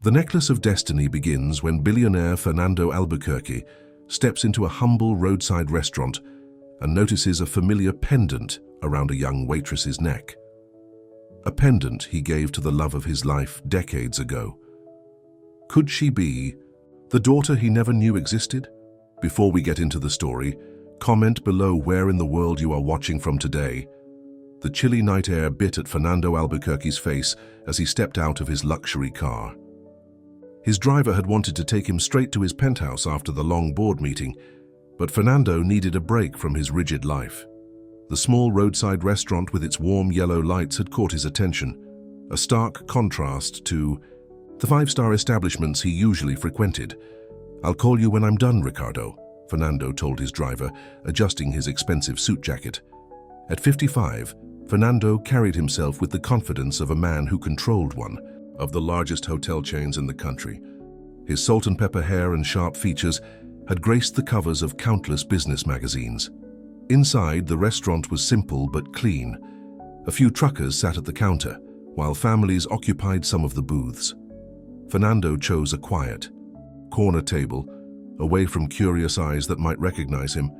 The necklace of destiny begins when billionaire Fernando Albuquerque steps into a humble roadside restaurant and notices a familiar pendant around a young waitress's neck. A pendant he gave to the love of his life decades ago. Could she be the daughter he never knew existed? Before we get into the story, comment below where in the world you are watching from today. The chilly night air bit at Fernando Albuquerque's face as he stepped out of his luxury car. His driver had wanted to take him straight to his penthouse after the long board meeting, but Fernando needed a break from his rigid life. The small roadside restaurant with its warm yellow lights had caught his attention, a stark contrast to the five-star establishments he usually frequented. "I'll call you when I'm done, Ricardo," Fernando told his driver, adjusting his expensive suit jacket. At 55, Fernando carried himself with the confidence of a man who controlled one of the largest hotel chains in the country. His salt and pepper hair and sharp features had graced the covers of countless business magazines. Inside, the restaurant was simple but clean. A few truckers sat at the counter, while families occupied some of the booths. Fernando chose a quiet corner table, away from curious eyes that might recognize him.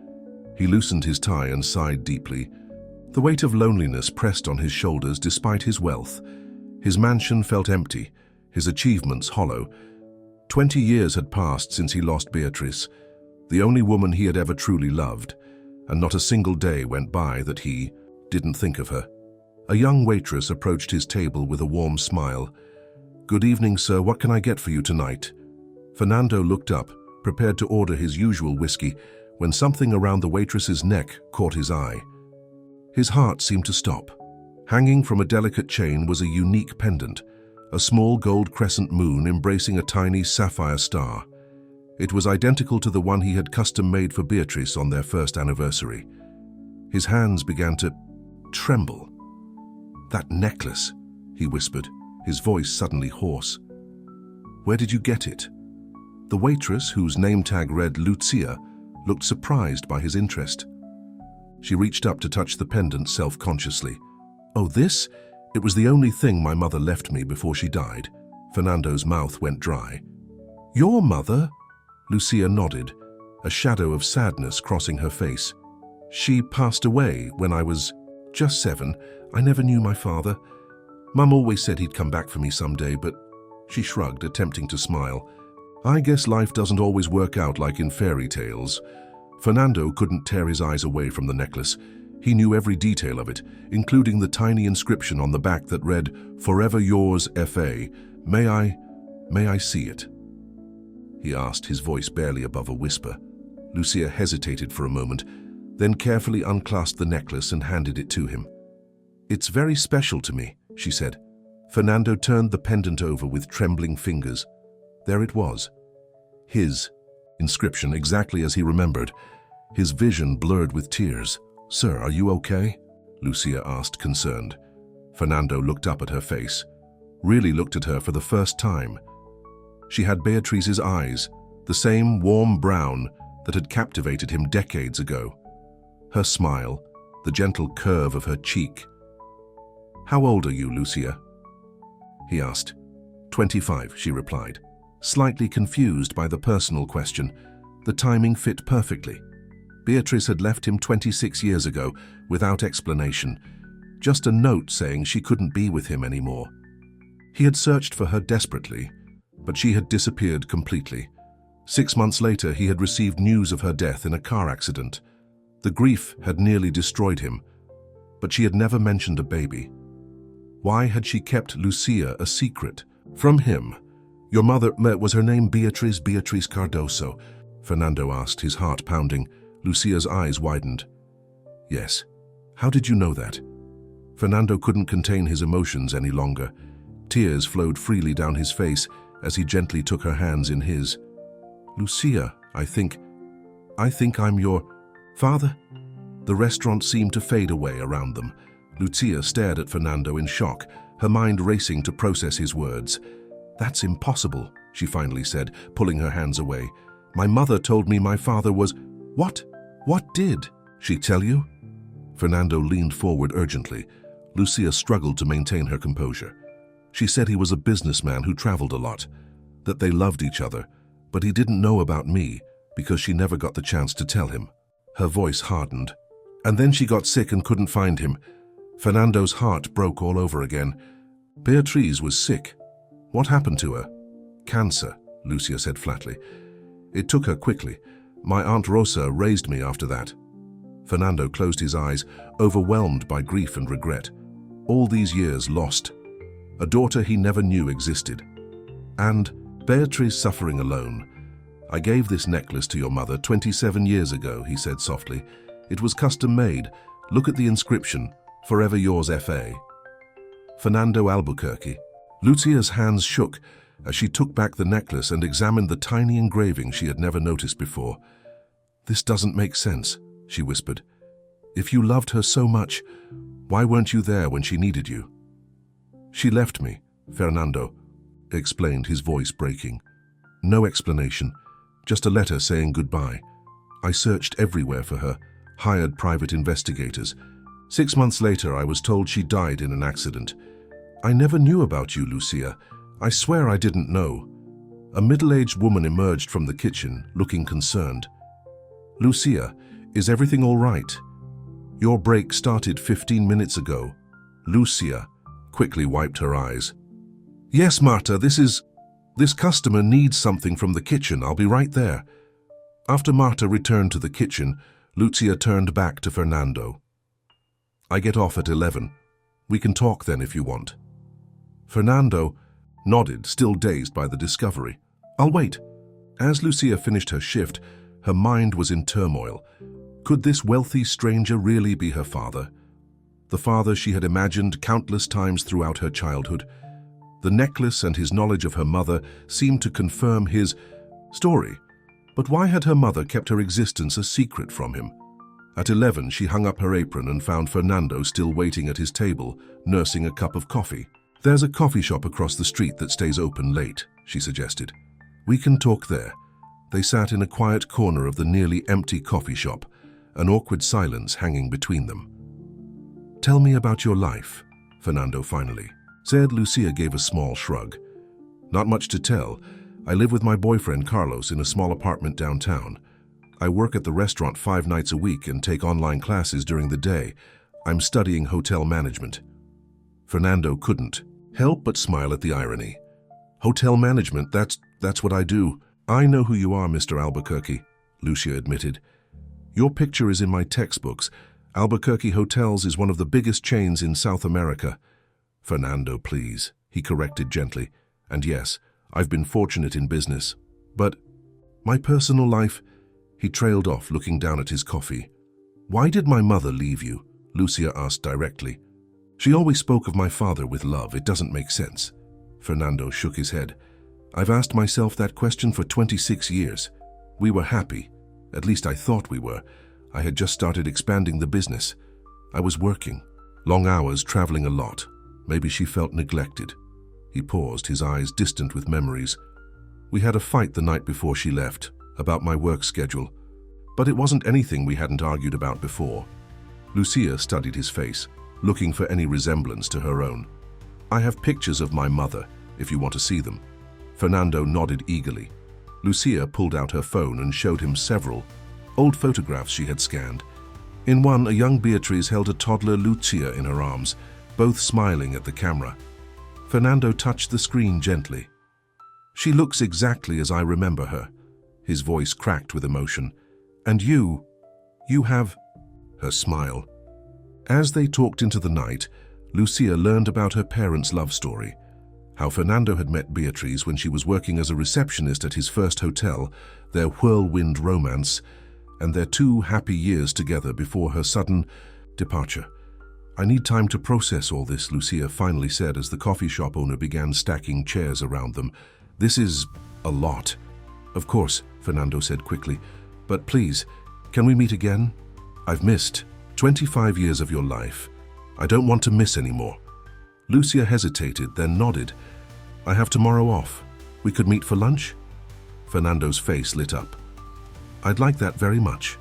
He loosened his tie and sighed deeply. The weight of loneliness pressed on his shoulders despite his wealth. His mansion felt empty, his achievements hollow. 20 years had passed since he lost Beatrice, the only woman he had ever truly loved, and not a single day went by that he didn't think of her. A young waitress approached his table with a warm smile. "Good evening, sir. What can I get for you tonight?" Fernando looked up, prepared to order his usual whiskey, when something around the waitress's neck caught his eye. His heart seemed to stop. Hanging from a delicate chain was a unique pendant, a small gold crescent moon embracing a tiny sapphire star. It was identical to the one he had custom-made for Beatrice on their first anniversary. His hands began to tremble. "That necklace," he whispered, his voice suddenly hoarse. "Where did you get it?" The waitress, whose name tag read Lucia, looked surprised by his interest. She reached up to touch the pendant self-consciously. "Oh, this? It was the only thing my mother left me before she died." Fernando's mouth went dry. "Your mother?" Lucia nodded, a shadow of sadness crossing her face. "She passed away when I was just 7. I never knew my father. Mum always said he'd come back for me someday, but..." She shrugged, attempting to smile. "I guess life doesn't always work out like in fairy tales." Fernando couldn't tear his eyes away from the necklace. He knew every detail of it, including the tiny inscription on the back that read, "Forever yours, F.A. May I see it?" he asked, his voice barely above a whisper. Lucia hesitated for a moment, then carefully unclasped the necklace and handed it to him. "It's very special to me," she said. Fernando turned the pendant over with trembling fingers. There it was. His inscription, exactly as he remembered. His vision blurred with tears. "Sir, are you okay?" Lucia asked, concerned. Fernando looked up at her face, really looked at her for the first time. She had Beatrice's eyes, the same warm brown that had captivated him decades ago. Her smile, the gentle curve of her cheek. "How old are you, Lucia?" he asked. 25, she replied, slightly confused by the personal question. The timing fit perfectly. Beatrice had left him 26 years ago, without explanation, just a note saying she couldn't be with him anymore. He had searched for her desperately, but she had disappeared completely. 6 months later, he had received news of her death in a car accident. The grief had nearly destroyed him, but she had never mentioned a baby. Why had she kept Lucia a secret from him? "Your mother, was her name Beatrice Cardoso?" Fernando asked, his heart pounding. Lucia's eyes widened. "Yes. How did you know that?" Fernando couldn't contain his emotions any longer. Tears flowed freely down his face as he gently took her hands in his. "Lucia, I think I'm your father?" The restaurant seemed to fade away around them. Lucia stared at Fernando in shock, her mind racing to process his words. "That's impossible," she finally said, pulling her hands away. "My mother told me my father was..." "What? What did she tell you?" Fernando leaned forward urgently. Lucia struggled to maintain her composure. "She said he was a businessman who traveled a lot. that they loved each other, but he didn't know about me because she never got the chance to tell him. Her voice hardened. And then she got sick and couldn't find him. Fernando's heart broke all over again. Beatriz was sick. What happened to her? Cancer, Lucia said flatly. It took her quickly. My Aunt Rosa raised me after that. Fernando closed his eyes, overwhelmed by grief and regret. All these years lost. A daughter he never knew existed. And Beatriz suffering alone. I gave this necklace to your mother 27 years ago, he said softly. It was custom made. Look at the inscription, Forever Yours F.A. Fernando Albuquerque. Lucia's hands shook as she took back the necklace and examined the tiny engraving she had never noticed before. This doesn't make sense, she whispered. If you loved her so much, why weren't you there when she needed you? She left me, Fernando explained, his voice breaking. No explanation, just a letter saying goodbye. I searched everywhere for her, hired private investigators. 6 months later, I was told she died in an accident. I never knew about you, Lucia. I swear I didn't know. A middle-aged woman emerged from the kitchen, looking concerned. Lucia, is everything all right? Your break started 15 minutes ago. Lucia quickly wiped her eyes. Yes, Marta, this customer needs something from the kitchen. I'll be right there. After Marta returned to the kitchen, Lucia turned back to Fernando. I get off at 11. We can talk then if you want. Fernando nodded, still dazed by the discovery. I'll wait. As Lucia finished her shift, her mind was in turmoil. Could this wealthy stranger really be her father? The father she had imagined countless times throughout her childhood. The necklace and his knowledge of her mother seemed to confirm his story. But why had her mother kept her existence a secret from him? At 11, she hung up her apron and found Fernando still waiting at his table, nursing a cup of coffee. There's a coffee shop across the street that stays open late, she suggested. We can talk there. They sat in a quiet corner of the nearly empty coffee shop, an awkward silence hanging between them. Tell me about your life, Fernando finally said. Lucia gave a small shrug. Not much to tell. I live with my boyfriend Carlos in a small apartment downtown. I work at the restaurant 5 nights a week and take online classes during the day. I'm studying hotel management. Fernando couldn't help but smile at the irony. Hotel management, that's what I do. I know who you are, Mr. Albuquerque, Lucia admitted. Your picture is in my textbooks. Albuquerque Hotels is one of the biggest chains in South America. Fernando, please, he corrected gently. And yes, I've been fortunate in business. But my personal life, he trailed off, looking down at his coffee. Why did my mother leave you? Lucia asked directly. She always spoke of my father with love. It doesn't make sense. Fernando shook his head. I've asked myself that question for 26 years. We were happy. At least I thought we were. I had just started expanding the business. I was working. Long hours, traveling a lot. Maybe she felt neglected. He paused, his eyes distant with memories. We had a fight the night before she left, about my work schedule. But it wasn't anything we hadn't argued about before. Lucia studied his face, looking for any resemblance to her own. I have pictures of my mother, if you want to see them. Fernando nodded eagerly. Lucia pulled out her phone and showed him several old photographs she had scanned. In one, a young Beatriz held a toddler Lucia in her arms, both smiling at the camera. Fernando touched the screen gently. She looks exactly as I remember her. His voice cracked with emotion. And you have... Her smile. As they talked into the night, Lucia learned about her parents' love story. How Fernando had met Beatriz when she was working as a receptionist at his first hotel, their whirlwind romance, and their 2 happy years together before her sudden departure. I need time to process all this, Lucia finally said as the coffee shop owner began stacking chairs around them. This is a lot. Of course, Fernando said quickly, but please, can we meet again? I've missed 25 years of your life. I don't want to miss any more. Lucia hesitated, then nodded. I have tomorrow off. We could meet for lunch? Fernando's face lit up. I'd like that very much.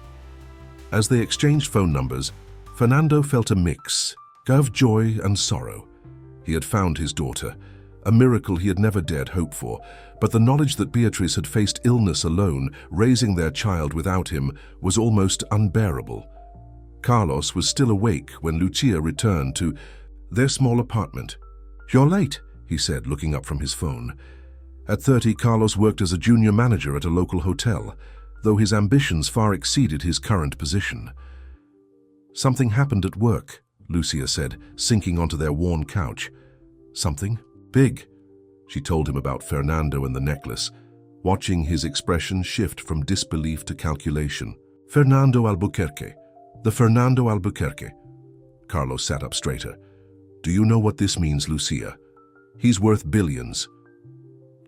As they exchanged phone numbers, Fernando felt a mix of joy and sorrow. He had found his daughter, a miracle he had never dared hope for, but the knowledge that Beatriz had faced illness alone, raising their child without him, was almost unbearable. Carlos was still awake when Lucia returned to their small apartment. "You're late," he said, looking up from his phone. At 30, Carlos worked as a junior manager at a local hotel, though his ambitions far exceeded his current position. "Something happened at work," Lucia said, sinking onto their worn couch. "Something big," she told him about Fernando and the necklace, watching his expression shift from disbelief to calculation. "Fernando Albuquerque. The Fernando Albuquerque." Carlos sat up straighter. "Do you know what this means, Lucia? He's worth billions."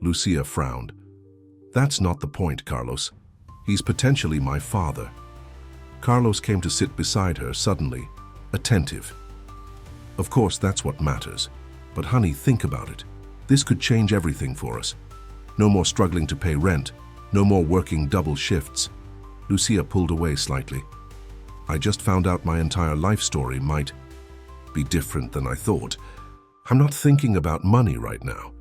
Lucia frowned. "That's not the point, Carlos. He's potentially my father." Carlos came to sit beside her suddenly, attentive. "Of course, that's what matters. But honey, think about it. This could change everything for us. No more struggling to pay rent. No more working double shifts." Lucia pulled away slightly. "I just found out my entire life story might be different than I thought. I'm not thinking about money right now.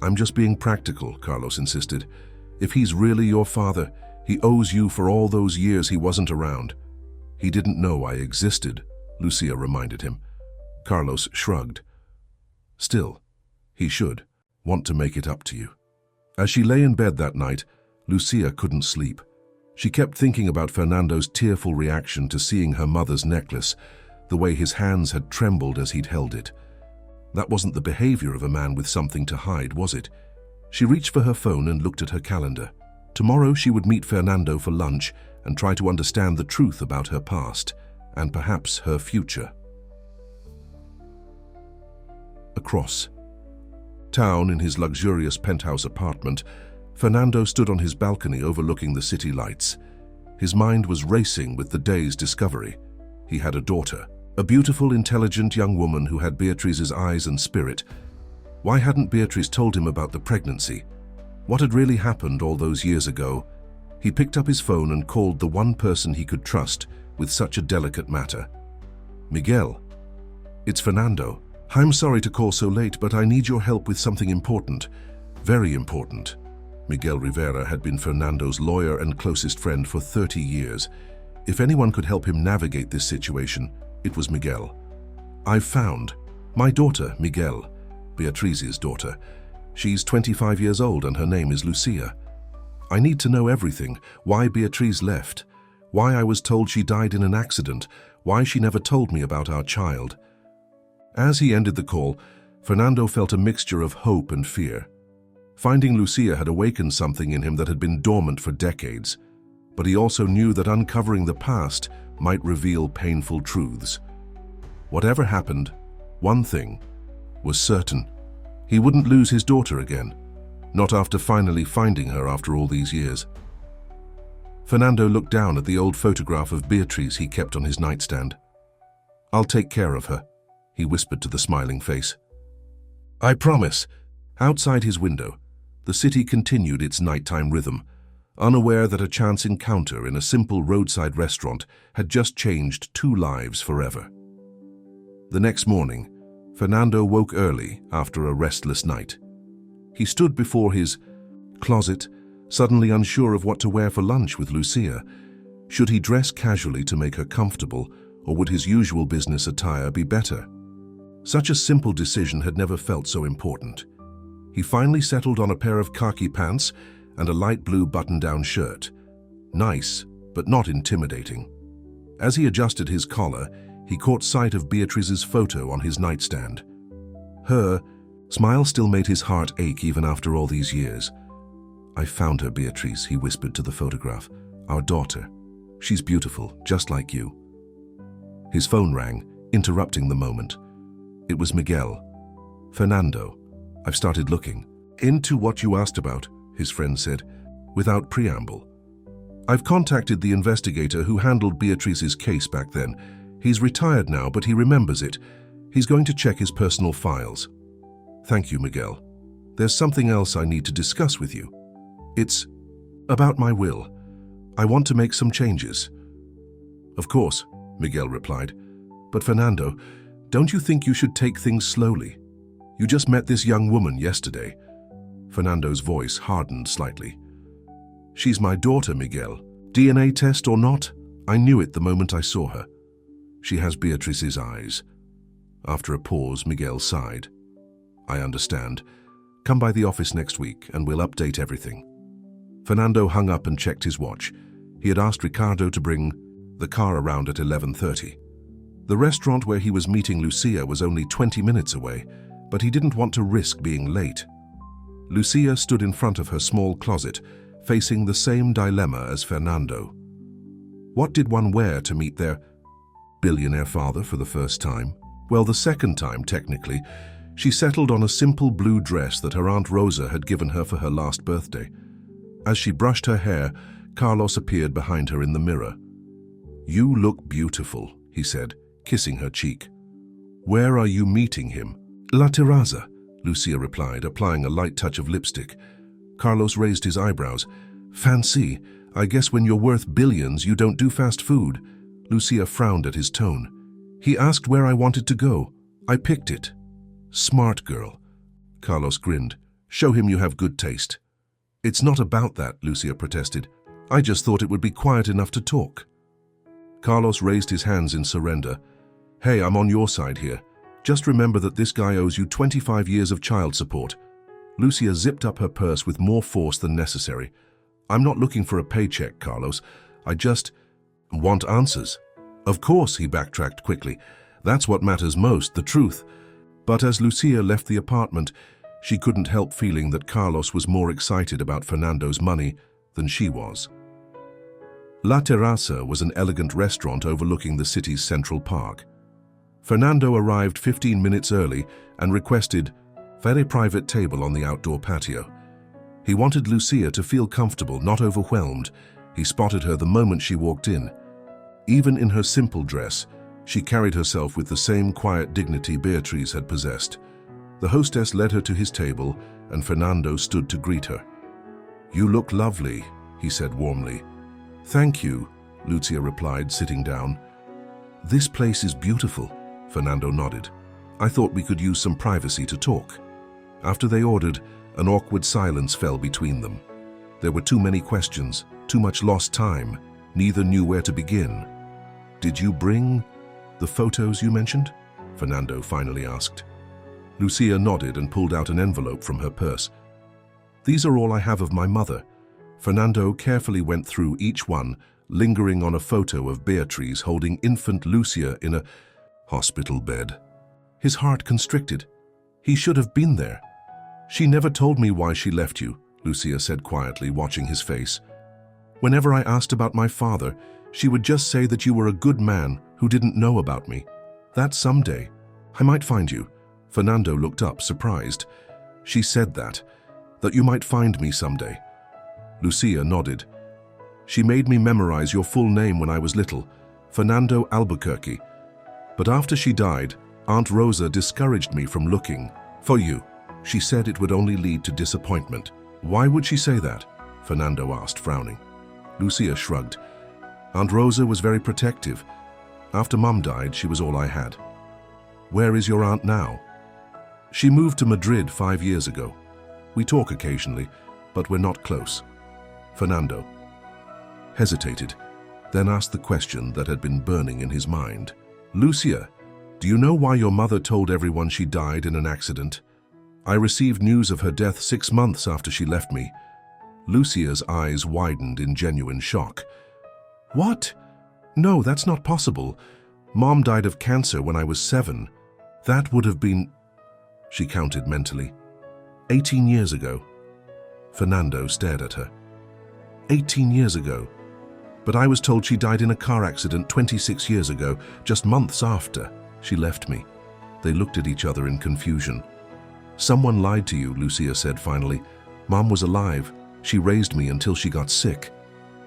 I'm just being practical," Carlos insisted. "If he's really your father, he owes you for all those years he wasn't around." "He didn't know I existed," Lucia reminded him. Carlos shrugged. "Still, he should want to make it up to you." As she lay in bed that night, Lucia couldn't sleep. She kept thinking about Fernando's tearful reaction to seeing her mother's necklace, the way his hands had trembled as he'd held it. That wasn't the behavior of a man with something to hide, was it? She reached for her phone and looked at her calendar. Tomorrow she would meet Fernando for lunch and try to understand the truth about her past, and perhaps her future. Across town, in his luxurious penthouse apartment, Fernando stood on his balcony overlooking the city lights. His mind was racing with the day's discovery. He had a daughter, a beautiful, intelligent young woman who had Beatriz's eyes and spirit. Why hadn't Beatriz told him about the pregnancy? What had really happened all those years ago? He picked up his phone and called the one person he could trust with such a delicate matter. "Miguel, it's Fernando. I'm sorry to call so late, but I need your help with something important. Very important." Miguel Rivera had been Fernando's lawyer and closest friend for 30 years. If anyone could help him navigate this situation, it was Miguel. "I've found my daughter, Miguel, Beatriz's daughter. She's 25 years old and her name is Lucia. I need to know everything: why Beatriz left, why I was told she died in an accident, why she never told me about our child." As he ended the call, Fernando felt a mixture of hope and fear. Finding Lucia had awakened something in him that had been dormant for decades, but he also knew that uncovering the past might reveal painful truths. Whatever happened, one thing was certain: he wouldn't lose his daughter again, not after finally finding her after all these years. Fernando looked down at the old photograph of Beatriz he kept on his nightstand. "I'll take care of her," he whispered to the smiling face. "I promise." Outside his window, the city continued its nighttime rhythm, unaware that a chance encounter in a simple roadside restaurant had just changed two lives forever. The next morning, Fernando woke early after a restless night. He stood before his closet, suddenly unsure of what to wear for lunch with Lucia. Should he dress casually to make her comfortable, or would his usual business attire be better? Such a simple decision had never felt so important. He finally settled on a pair of khaki pants and a light blue button-down shirt. Nice, but not intimidating. As he adjusted his collar, he caught sight of Beatriz's photo on his nightstand. Her smile still made his heart ache even after all these years. "I found her, Beatriz," he whispered to the photograph. "Our daughter. She's beautiful, just like you." His phone rang, interrupting the moment. It was Miguel. "Fernando, I've started looking into what you asked about," his friend said, without preamble. "I've contacted the investigator who handled Beatriz's case back then. He's retired now, but he remembers it. He's going to check his personal files." "Thank you, Miguel. There's something else I need to discuss with you. It's about my will. I want to make some changes." "Of course," Miguel replied. "But Fernando, don't you think you should take things slowly? You just met this young woman yesterday." Fernando's voice hardened slightly. "She's my daughter, Miguel. DNA test or not, I knew it the moment I saw her. She has Beatrice's eyes." After a pause, Miguel sighed. "I understand. Come by the office next week and we'll update everything." Fernando hung up and checked his watch. He had asked Ricardo to bring the car around at 11:30. The restaurant where he was meeting Lucia was only 20 minutes away, but he didn't want to risk being late. Lucia stood in front of her small closet, facing the same dilemma as Fernando. What did one wear to meet their billionaire father for the first time? Well, the second time, technically. She settled on a simple blue dress that her Aunt Rosa had given her for her last birthday. As she brushed her hair, Carlos appeared behind her in the mirror. "You look beautiful," he said, kissing her cheek. "Where are you meeting him?" "La Terraza," Lucia replied, applying a light touch of lipstick. Carlos raised his eyebrows. "Fancy. I guess when you're worth billions, you don't do fast food." Lucia frowned at his tone. "He asked where I wanted to go. I picked it." "Smart girl." Carlos grinned. "Show him you have good taste." "It's not about that," Lucia protested. "I just thought it would be quiet enough to talk." Carlos raised his hands in surrender. "Hey, I'm on your side here. Just remember that this guy owes you 25 years of child support." Lucia zipped up her purse with more force than necessary. "I'm not looking for a paycheck, Carlos. I just want answers." "Of course," he backtracked quickly. "That's what matters most, the truth." But as Lucia left the apartment, she couldn't help feeling that Carlos was more excited about Fernando's money than she was. La Terraza was an elegant restaurant overlooking the city's Central Park. Fernando arrived 15 minutes early and requested a very private table on the outdoor patio. He wanted Lucia to feel comfortable, not overwhelmed. He spotted her the moment she walked in. Even in her simple dress, she carried herself with the same quiet dignity Beatrice had possessed. The hostess led her to his table, and Fernando stood to greet her. "You look lovely," he said warmly. "Thank you," Lucia replied, sitting down. "This place is beautiful," Fernando nodded. "I thought we could use some privacy to talk." After they ordered, an awkward silence fell between them. There were too many questions, too much lost time. Neither knew where to begin. "Did you bring the photos you mentioned?" Fernando finally asked. Lucia nodded and pulled out an envelope from her purse. "These are all I have of my mother." Fernando carefully went through each one, lingering on a photo of Beatrice holding infant Lucia in a hospital bed. His heart constricted. He should have been there. "She never told me why she left you," Lucia said quietly, watching his face. "Whenever I asked about my father, she would just say that you were a good man who didn't know about me. That someday I might find you." Fernando looked up, surprised. "She said that you might find me someday." Lucia nodded. "She made me memorize your full name when I was little, Fernando Albuquerque. But after she died, Aunt Rosa discouraged me from looking for you. She said it would only lead to disappointment." "Why would she say that?" Fernando asked, frowning. Lucia shrugged. "Aunt Rosa was very protective. After Mum died, she was all I had." "Where is your aunt now?" "She moved to Madrid 5 years ago. We talk occasionally, but we're not close." Fernando hesitated, then asked the question that had been burning in his mind. "Lucia, do you know why your mother told everyone she died in an accident? I received news of her death 6 months after she left me." Lucia's eyes widened in genuine shock. "What? No, that's not possible. Mom died of cancer when I was 7. That would have been..." She counted mentally. 18 years ago." Fernando stared at her. 18 years ago. But I was told she died in a car accident 26 years ago, just months after she left me." They looked at each other in confusion. "Someone lied to you," Lucia said finally. "Mom was alive. She raised me until she got sick."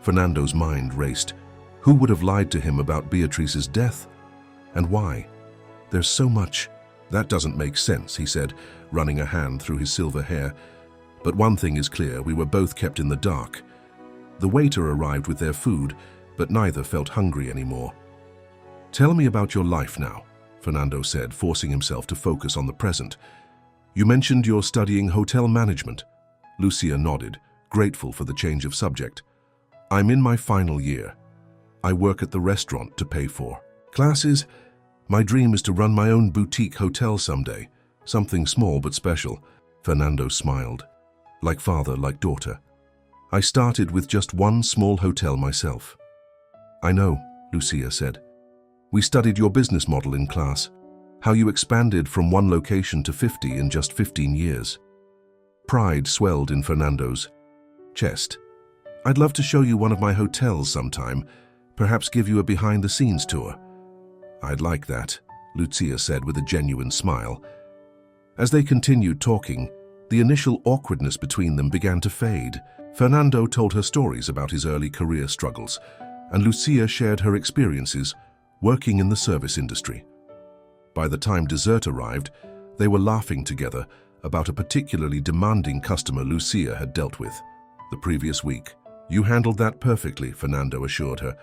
Fernando's mind raced. Who would have lied to him about Beatrice's death? And why? "There's so much." "That doesn't make sense," he said, running a hand through his silver hair. "But one thing is clear, we were both kept in the dark." The waiter arrived with their food, but neither felt hungry anymore. "Tell me about your life now," Fernando said, forcing himself to focus on the present. You mentioned you're studying hotel management. Lucia nodded, grateful for the change of subject. I'm in my final year. I work at the restaurant to pay for classes. My dream is to run my own boutique hotel someday. Something small but special. Fernando smiled. Like father, like daughter. I started with just one small hotel myself. I know, Lucia said. We studied your business model in class. How you expanded from one location to 50 in just 15 years. Pride swelled in Fernando's chest. I'd love to show you one of my hotels sometime, perhaps give you a behind-the-scenes tour. I'd like that, Lucia said with a genuine smile. As they continued talking, the initial awkwardness between them began to fade. Fernando told her stories about his early career struggles, and Lucia shared her experiences working in the service industry. By the time dessert arrived, they were laughing together about a particularly demanding customer Lucia had dealt with the previous week. You handled that perfectly, Fernando assured her.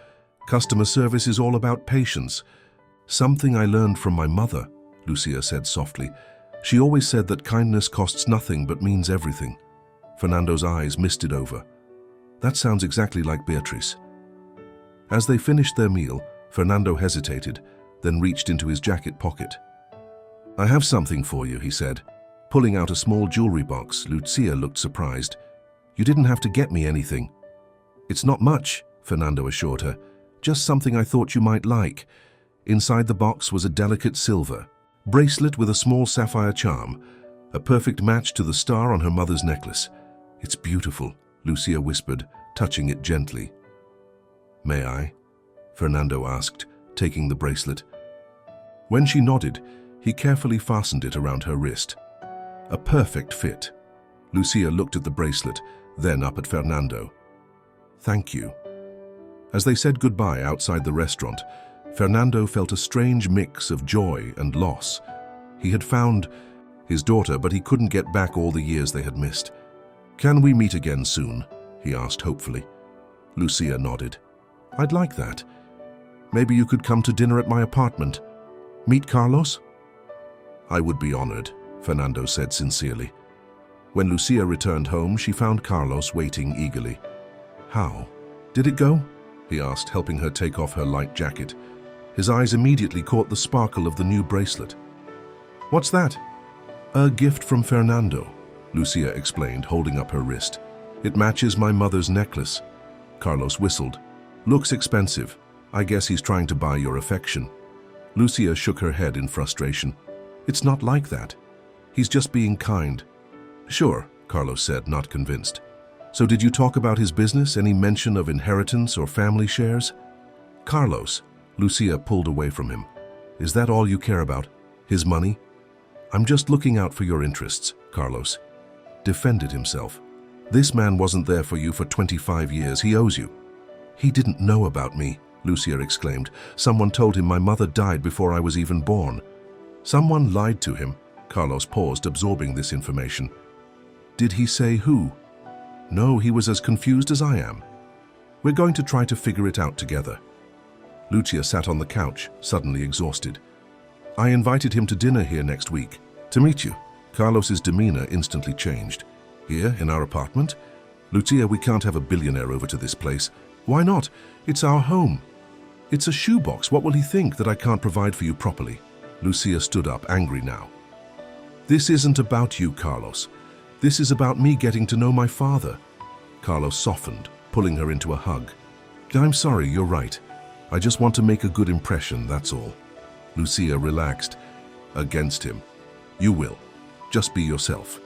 Customer service is all about patience. Something I learned from my mother, Lucia said softly. She always said that kindness costs nothing but means everything. Fernando's eyes misted over. That sounds exactly like Beatrice. As they finished their meal, Fernando hesitated, then reached into his jacket pocket. I have something for you, he said. Pulling out a small jewelry box, Lucia looked surprised. You didn't have to get me anything. It's not much, Fernando assured her. Just something I thought you might like. Inside the box was a delicate silver bracelet with a small sapphire charm, a perfect match to the star on her mother's necklace. It's beautiful, Lucia whispered, touching it gently. May I? Fernando asked, taking the bracelet. When she nodded, he carefully fastened it around her wrist. A perfect fit. Lucia looked at the bracelet, then up at Fernando. Thank you. As they said goodbye outside the restaurant, Fernando felt a strange mix of joy and loss. He had found his daughter, but he couldn't get back all the years they had missed. Can we meet again soon? He asked hopefully. Lucia nodded. I'd like that. Maybe you could come to dinner at my apartment. Meet Carlos? I would be honored, Fernando said sincerely. When Lucia returned home, she found Carlos waiting eagerly. How? Did it go? He asked, helping her take off her light jacket. His eyes immediately caught the sparkle of the new bracelet. What's that? A gift from Fernando, Lucia explained, holding up her wrist. It matches my mother's necklace. Carlos whistled. Looks expensive. I guess he's trying to buy your affection. Lucia shook her head in frustration. It's not like that. He's just being kind. Sure, Carlos said, not convinced. So did you talk about his business? Any mention of inheritance or family shares? Carlos, Lucia pulled away from him. Is that all you care about? His money? I'm just looking out for your interests, Carlos defended himself. This man wasn't there for you for 25 years. He owes you. He didn't know about me, Lucia exclaimed. Someone told him my mother died before I was even born. Someone lied to him. Carlos paused, absorbing this information. Did he say who? No, he was as confused as I am. We're going to try to figure it out together. Lucia sat on the couch, suddenly exhausted. I invited him to dinner here next week. To meet you. Carlos's demeanor instantly changed. Here, in our apartment? Lucia, we can't have a billionaire over to this place. Why not? It's our home. It's a shoebox. What will he think, that I can't provide for you properly? Lucia stood up, angry now. This isn't about you, Carlos. This is about me getting to know my father. Carlos softened, pulling her into a hug. I'm sorry, you're right. I just want to make a good impression, that's all. Lucia relaxed. Against him. You will. Just be yourself.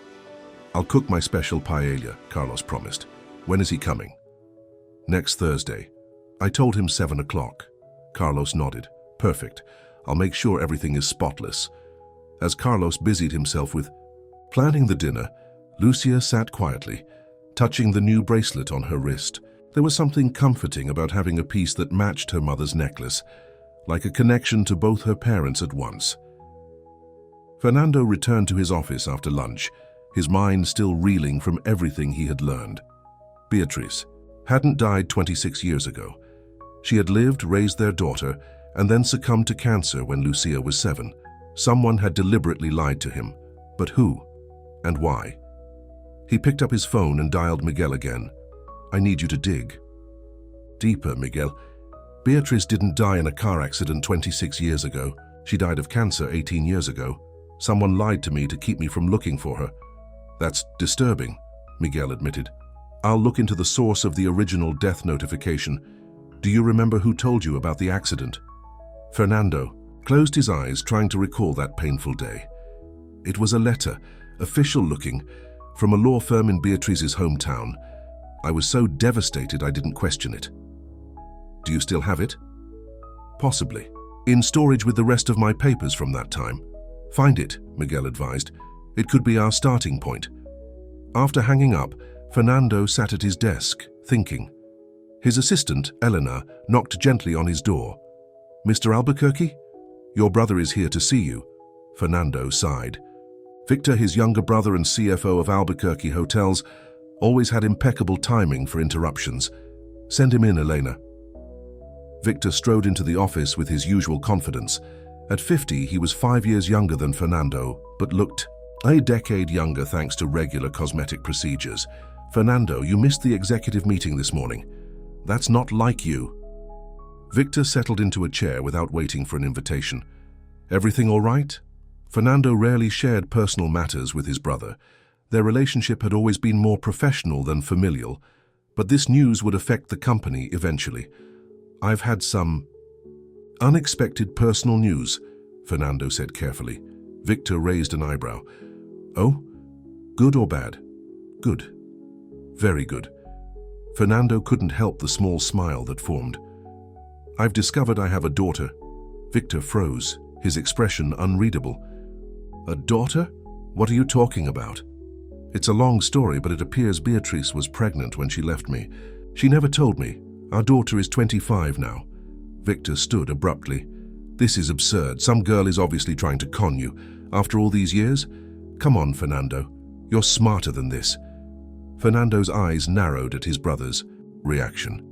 I'll cook my special paella, Carlos promised. When is he coming? Next Thursday. I told him 7 o'clock. Carlos nodded. Perfect. I'll make sure everything is spotless. As Carlos busied himself with planning the dinner, Lucia sat quietly, touching the new bracelet on her wrist. There was something comforting about having a piece that matched her mother's necklace, like a connection to both her parents at once. Fernando returned to his office after lunch, his mind still reeling from everything he had learned. Beatrice hadn't died 26 years ago. She had lived, raised their daughter, and then succumbed to cancer when Lucia was 7. Someone had deliberately lied to him. But who? And why? He picked up his phone and dialed Miguel again. I need you to dig. Deeper, Miguel. Beatrice didn't die in a car accident 26 years ago. She died of cancer 18 years ago. Someone lied to me to keep me from looking for her. That's disturbing, Miguel admitted. I'll look into the source of the original death notification. Do you remember who told you about the accident? Fernando closed his eyes, trying to recall that painful day. It was a letter, official-looking, from a law firm in Beatrice's hometown. I was so devastated I didn't question it. Do you still have it? Possibly. In storage with the rest of my papers from that time. Find it, Miguel advised. It could be our starting point. After hanging up, Fernando sat at his desk, thinking. His assistant, Eleanor, knocked gently on his door. Mr. Albuquerque? Your brother is here to see you. Fernando sighed. Victor, his younger brother and CFO of Albuquerque Hotels, always had impeccable timing for interruptions. Send him in, Elena. Victor strode into the office with his usual confidence. At 50, he was 5 years younger than Fernando, but looked a decade younger thanks to regular cosmetic procedures. Fernando, you missed the executive meeting this morning. That's not like you. Victor settled into a chair without waiting for an invitation. Everything all right? Fernando rarely shared personal matters with his brother. Their relationship had always been more professional than familial, but this news would affect the company eventually. I've had some unexpected personal news, Fernando said carefully. Victor raised an eyebrow. Oh? Good or bad? Good. Very good. Fernando couldn't help the small smile that formed. I've discovered I have a daughter. Victor froze, his expression unreadable. A daughter? What are you talking about? It's a long story, but it appears Beatrice was pregnant when she left me. She never told me. Our daughter is 25 now. Victor stood abruptly. This is absurd. Some girl is obviously trying to con you. After all these years? Come on, Fernando. You're smarter than this. Fernando's eyes narrowed at his brother's reaction.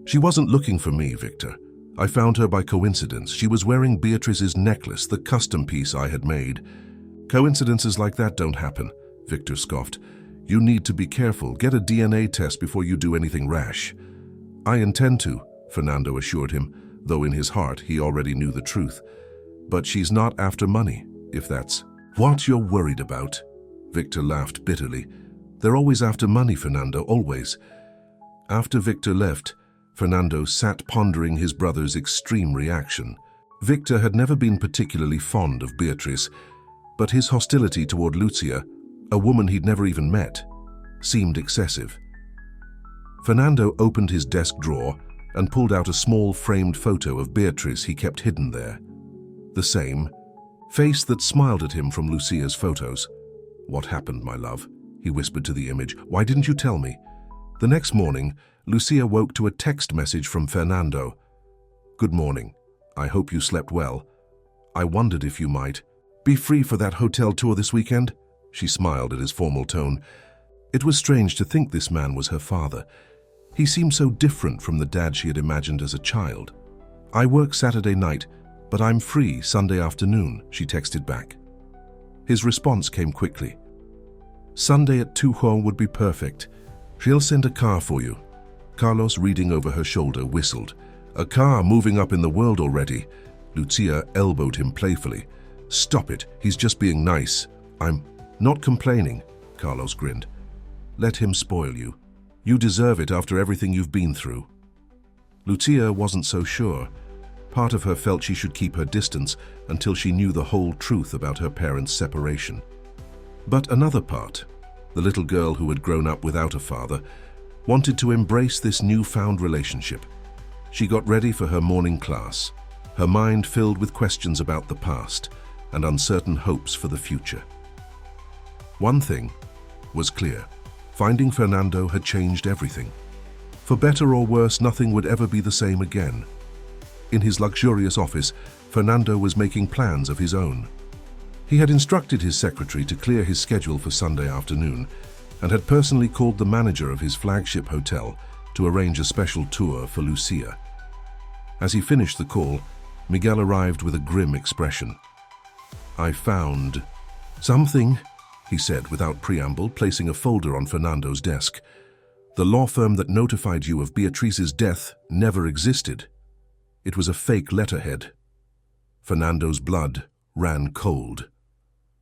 She wasn't looking for me, Victor. I found her by coincidence. She was wearing Beatrice's necklace, the custom piece I had made. Coincidences like that don't happen, Victor scoffed. You need to be careful. Get a DNA test before you do anything rash. I intend to, Fernando assured him, though in his heart he already knew the truth. But she's not after money, if that's what you're worried about. Victor laughed bitterly. They're always after money, Fernando, always. After Victor left, Fernando sat pondering his brother's extreme reaction. Victor had never been particularly fond of Beatrice, but his hostility toward Lucia, a woman he'd never even met, seemed excessive. Fernando opened his desk drawer and pulled out a small framed photo of Beatrice he kept hidden there. The same face that smiled at him from Lucia's photos. What happened, my love? He whispered to the image. Why didn't you tell me? The next morning, Lucia woke to a text message from Fernando. Good morning. I hope you slept well. I wondered if you might be free for that hotel tour this weekend? She smiled at his formal tone. It was strange to think this man was her father. He seemed so different from the dad she had imagined as a child. I work Saturday night, but I'm free Sunday afternoon, she texted back. His response came quickly. Sunday at 2 would be perfect. She'll send a car for you. Carlos, reading over her shoulder, whistled. A car moving up in the world already. Lucia elbowed him playfully. Stop it, he's just being nice. I'm not complaining, Carlos grinned. Let him spoil you. You deserve it after everything you've been through. Lucia wasn't so sure. Part of her felt she should keep her distance until she knew the whole truth about her parents' separation. But another part, the little girl who had grown up without a father, wanted to embrace this newfound relationship. She got ready for her morning class, her mind filled with questions about the past and uncertain hopes for the future. One thing was clear. Finding Fernando had changed everything. For better or worse, nothing would ever be the same again. In his luxurious office, Fernando was making plans of his own. He had instructed his secretary to clear his schedule for Sunday afternoon and had personally called the manager of his flagship hotel to arrange a special tour for Lucia. As he finished the call, Miguel arrived with a grim expression. I found something, he said without preamble, placing a folder on Fernando's desk. "The law firm that notified you of Beatrice's death never existed. It was a fake letterhead." Fernando's blood ran cold.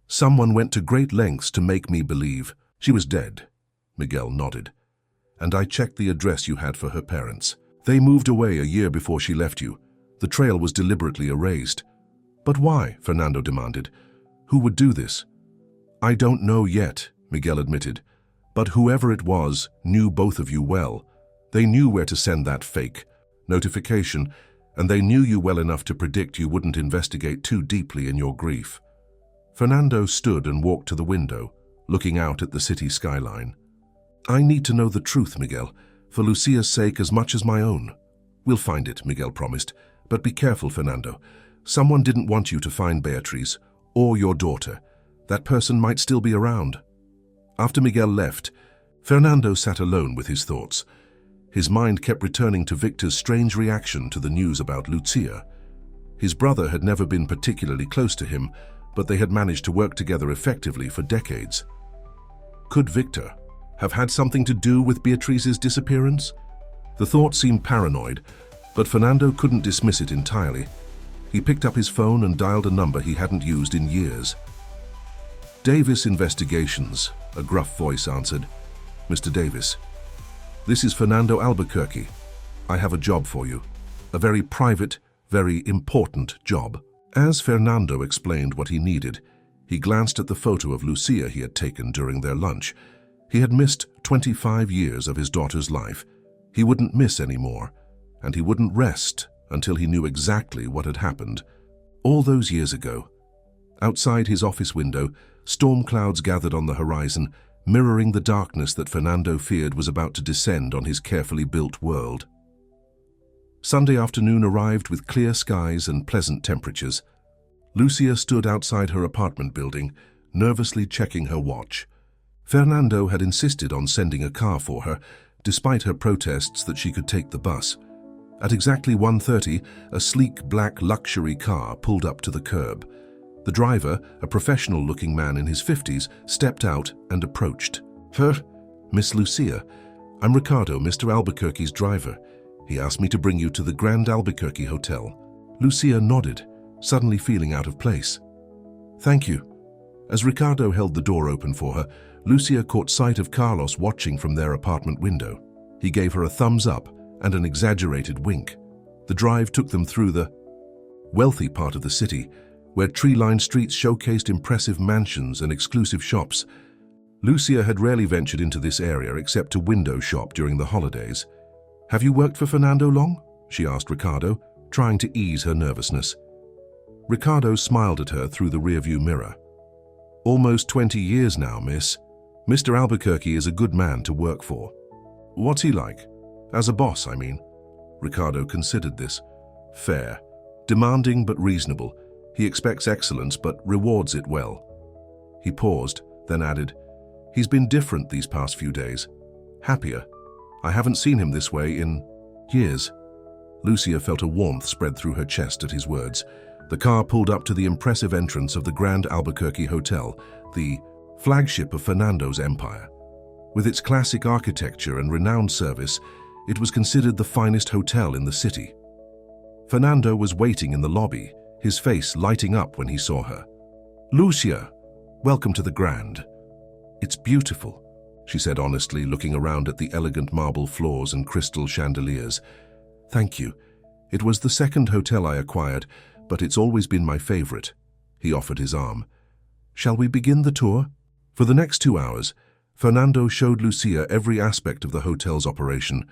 "Someone went to great lengths to make me believe she was dead," Miguel nodded. "And I checked the address you had for her parents. They moved away a year before she left you. The trail was deliberately erased." "But why?" Fernando demanded. "Who would do this?" "I don't know yet," Miguel admitted. "But whoever it was knew both of you well. They knew where to send that fake notification, and they knew you well enough to predict you wouldn't investigate too deeply in your grief." Fernando stood and walked to the window, looking out at the city skyline. "I need to know the truth, Miguel, for Lucia's sake as much as my own." "We'll find it," Miguel promised. "But be careful, Fernando. Someone didn't want you to find Beatrice or your daughter. That person might still be around." After Miguel left, Fernando sat alone with his thoughts. His mind kept returning to Victor's strange reaction to the news about Lucia. His brother had never been particularly close to him, but they had managed to work together effectively for decades. Could Victor have had something to do with Beatrice's disappearance? The thought seemed paranoid, but Fernando couldn't dismiss it entirely. He picked up his phone and dialed a number he hadn't used in years. "Davis Investigations," a gruff voice answered. "Mr. Davis, this is Fernando Albuquerque. I have a job for you. A very private, very important job." As Fernando explained what he needed, he glanced at the photo of Lucia he had taken during their lunch. He had missed 25 years of his daughter's life. He wouldn't miss any more, and he wouldn't rest until he knew exactly what had happened. All those years ago, outside his office window, storm clouds gathered on the horizon, mirroring the darkness that Fernando feared was about to descend on his carefully built world. Sunday afternoon arrived with clear skies and pleasant temperatures. Lucia stood outside her apartment building, nervously checking her watch. Fernando had insisted on sending a car for her, despite her protests that she could take the bus. At exactly 1:30, a sleek black luxury car pulled up to the curb. The driver, a professional-looking man in his 50s, stepped out and approached. "Miss Lucia, I'm Ricardo, Mr. Albuquerque's driver. He asked me to bring you to the Grand Albuquerque Hotel." Lucia nodded, suddenly feeling out of place. "Thank you." As Ricardo held the door open for her, Lucia caught sight of Carlos watching from their apartment window. He gave her a thumbs up and an exaggerated wink. The drive took them through the wealthy part of the city, where tree-lined streets showcased impressive mansions and exclusive shops. Lucia had rarely ventured into this area except to window shop during the holidays. "Have you worked for Fernando long?" she asked Ricardo, trying to ease her nervousness. Ricardo smiled at her through the rearview mirror. "Almost 20 years now, miss. Mr. Albuquerque is a good man to work for." "What's he like? As a boss, I mean." Ricardo considered this. "Fair. Demanding but reasonable. He expects excellence but rewards it well." He paused, then added, "He's been different these past few days. Happier. I haven't seen him this way in years." Lucia felt a warmth spread through her chest at his words. The car pulled up to the impressive entrance of the Grand Albuquerque Hotel, the flagship of Fernando's empire. With its classic architecture and renowned service, it was considered the finest hotel in the city. Fernando was waiting in the lobby, his face lighting up when he saw her. "Lucia, welcome to the Grand." "It's beautiful," she said honestly, looking around at the elegant marble floors and crystal chandeliers. "Thank you. It was the second hotel I acquired, but it's always been my favorite." He offered his arm. "Shall we begin the tour?" For the next 2 hours, Fernando showed Lucia every aspect of the hotel's operation,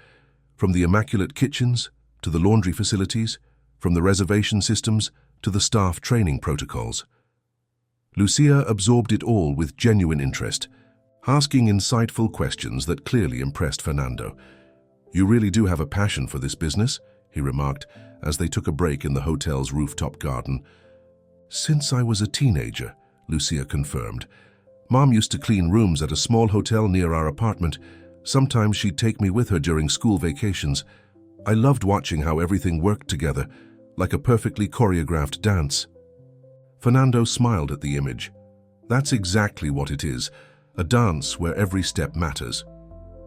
from the immaculate kitchens to the laundry facilities, from the reservation systems to the staff training protocols. Lucia absorbed it all with genuine interest, asking insightful questions that clearly impressed Fernando. "You really do have a passion for this business," he remarked as they took a break in the hotel's rooftop garden. "Since I was a teenager," Lucia confirmed. "Mom used to clean rooms at a small hotel near our apartment. Sometimes she'd take me with her during school vacations. I loved watching how everything worked together, like a perfectly choreographed dance." Fernando smiled at the image. That's exactly what it is, a dance where every step matters.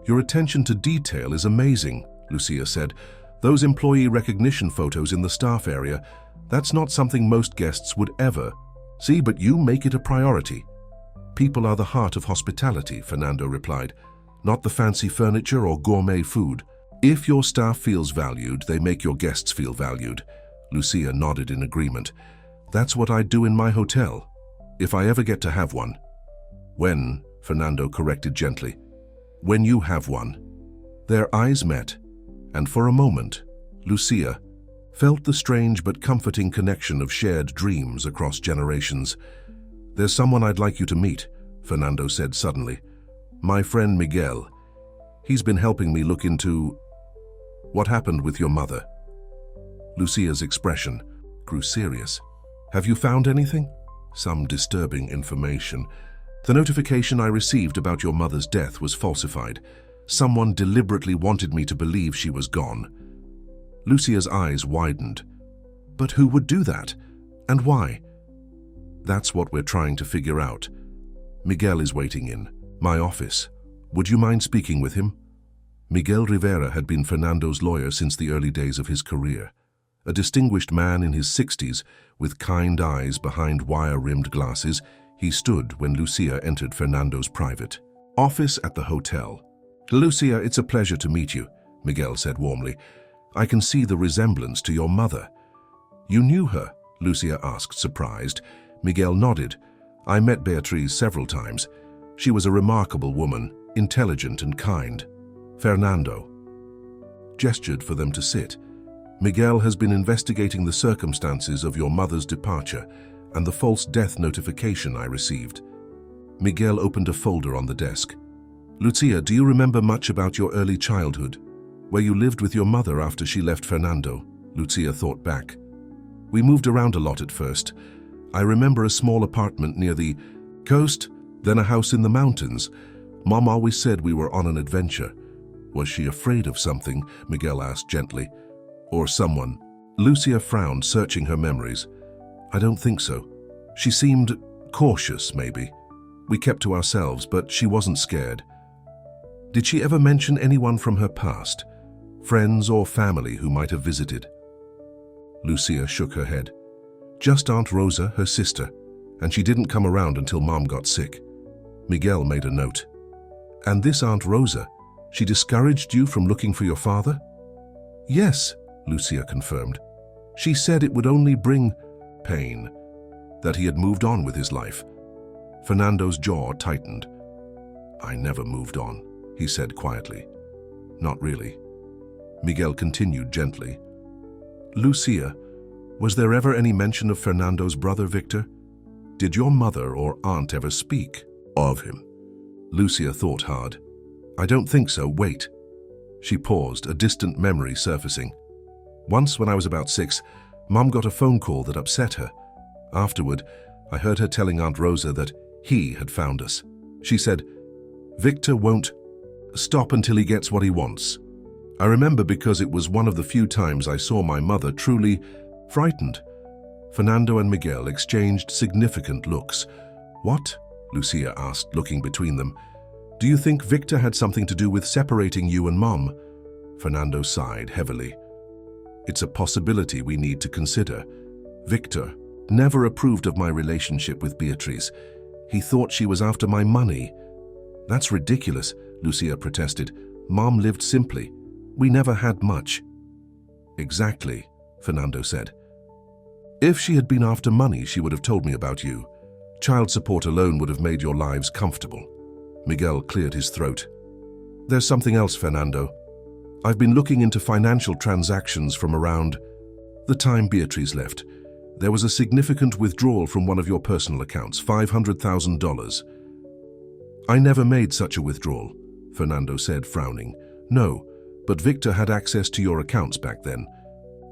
Your attention to detail is amazing, Lucia said. Those employee recognition photos in the staff area, that's not something most guests would ever see, but you make it a priority. People are the heart of hospitality, Fernando replied, not the fancy furniture or gourmet food. If your staff feels valued, they make your guests feel valued. Lucia nodded in agreement. That's what I do in my hotel, if I ever get to have one. When, Fernando corrected gently, when you have one. Their eyes met, and for a moment, Lucia felt the strange but comforting connection of shared dreams across generations. There's someone I'd like you to meet, Fernando said suddenly. My friend Miguel. He's been helping me look into what happened with your mother. Lucia's expression grew serious. Have you found anything? Some disturbing information. The notification I received about your mother's death was falsified. Someone deliberately wanted me to believe she was gone. Lucia's eyes widened. But who would do that? And why? That's what we're trying to figure out. Miguel is waiting in my office. Would you mind speaking with him? Miguel Rivera had been Fernando's lawyer since the early days of his career. A distinguished man in his 60s, with kind eyes behind wire-rimmed glasses, he stood when Lucia entered Fernando's private office at the hotel. Lucia, it's a pleasure to meet you, Miguel said warmly. I can see the resemblance to your mother. You knew her? Lucia asked, surprised. Miguel nodded. I met Beatriz several times. She was a remarkable woman, intelligent and kind. Fernando gestured for them to sit. Miguel has been investigating the circumstances of your mother's departure and the false death notification I received. Miguel opened a folder on the desk. Lucia, do you remember much about your early childhood, where you lived with your mother after she left Fernando? Lucia thought back. We moved around a lot at first. I remember a small apartment near the coast, then a house in the mountains. Mom always said we were on an adventure. Was she afraid of something? Miguel asked gently. Or someone? Lucia frowned, searching her memories. I don't think so. She seemed cautious, maybe. We kept to ourselves, but she wasn't scared. Did she ever mention anyone from her past? Friends or family who might have visited? Lucia shook her head. Just Aunt Rosa, her sister, and she didn't come around until Mom got sick. Miguel made a note. And this Aunt Rosa, she discouraged you from looking for your father? Yes, Lucia confirmed. She said it would only bring pain, that he had moved on with his life. Fernando's jaw tightened. I never moved on, he said quietly. Not really. Miguel continued gently. Lucia, was there ever any mention of Fernando's brother Victor? Did your mother or aunt ever speak of him? Lucia thought hard. I don't think so, wait. She paused, a distant memory surfacing. Once when I was about 6, Mom got a phone call that upset her. Afterward, I heard her telling Aunt Rosa that he had found us. She said, Victor won't stop until he gets what he wants. I remember because it was one of the few times I saw my mother truly frightened. Fernando and Miguel exchanged significant looks. What? Lucia asked, looking between them. Do you think Victor had something to do with separating you and Mom? Fernando sighed heavily. It's a possibility we need to consider. Victor never approved of my relationship with Beatriz. He thought she was after my money. That's ridiculous, Lucia protested. Mom lived simply. We never had much. Exactly, Fernando said. If she had been after money, she would have told me about you. Child support alone would have made your lives comfortable. Miguel cleared his throat. There's something else, Fernando. I've been looking into financial transactions from around the time Beatriz left. There was a significant withdrawal from one of your personal accounts, $500,000. I never made such a withdrawal, Fernando said, frowning. No, but Victor had access to your accounts back then.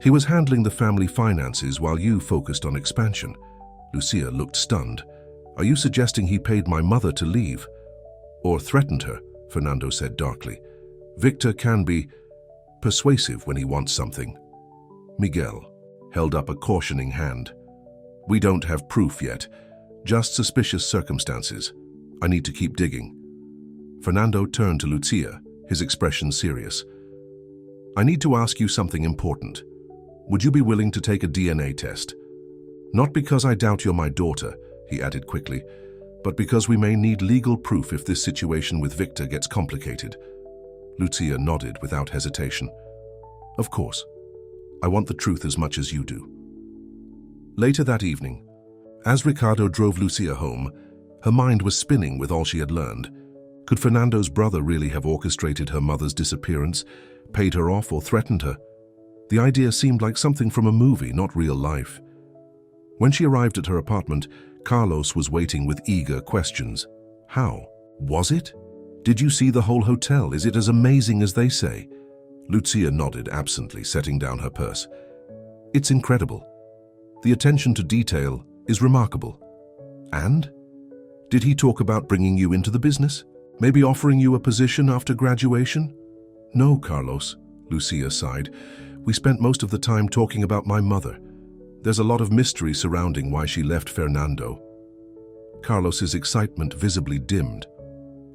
He was handling the family finances while you focused on expansion. Lucia looked stunned. Are you suggesting he paid my mother to leave? Or threatened her, Fernando said darkly. Victor can be persuasive when he wants something. Miguel held up a cautioning hand. We don't have proof yet. Just suspicious circumstances. I need to keep digging. Fernando turned to Lucia, his expression serious. I need to ask you something important. Would you be willing to take a DNA test? Not because I doubt you're my daughter, he added quickly, but because we may need legal proof if this situation with Victor gets complicated. Lucia nodded without hesitation. Of course. I want the truth as much as you do. Later that evening, as Ricardo drove Lucia home, her mind was spinning with all she had learned. Could Fernando's brother really have orchestrated her mother's disappearance, paid her off, or threatened her? The idea seemed like something from a movie, not real life. When she arrived at her apartment, Carlos was waiting with eager questions. How? Was it? Did you see the whole hotel? Is it as amazing as they say? Lucia nodded absently, setting down her purse. It's incredible. The attention to detail is remarkable. And? Did he talk about bringing you into the business? Maybe offering you a position after graduation? No, Carlos, Lucia sighed. We spent most of the time talking about my mother. There's a lot of mystery surrounding why she left Fernando. Carlos's excitement visibly dimmed.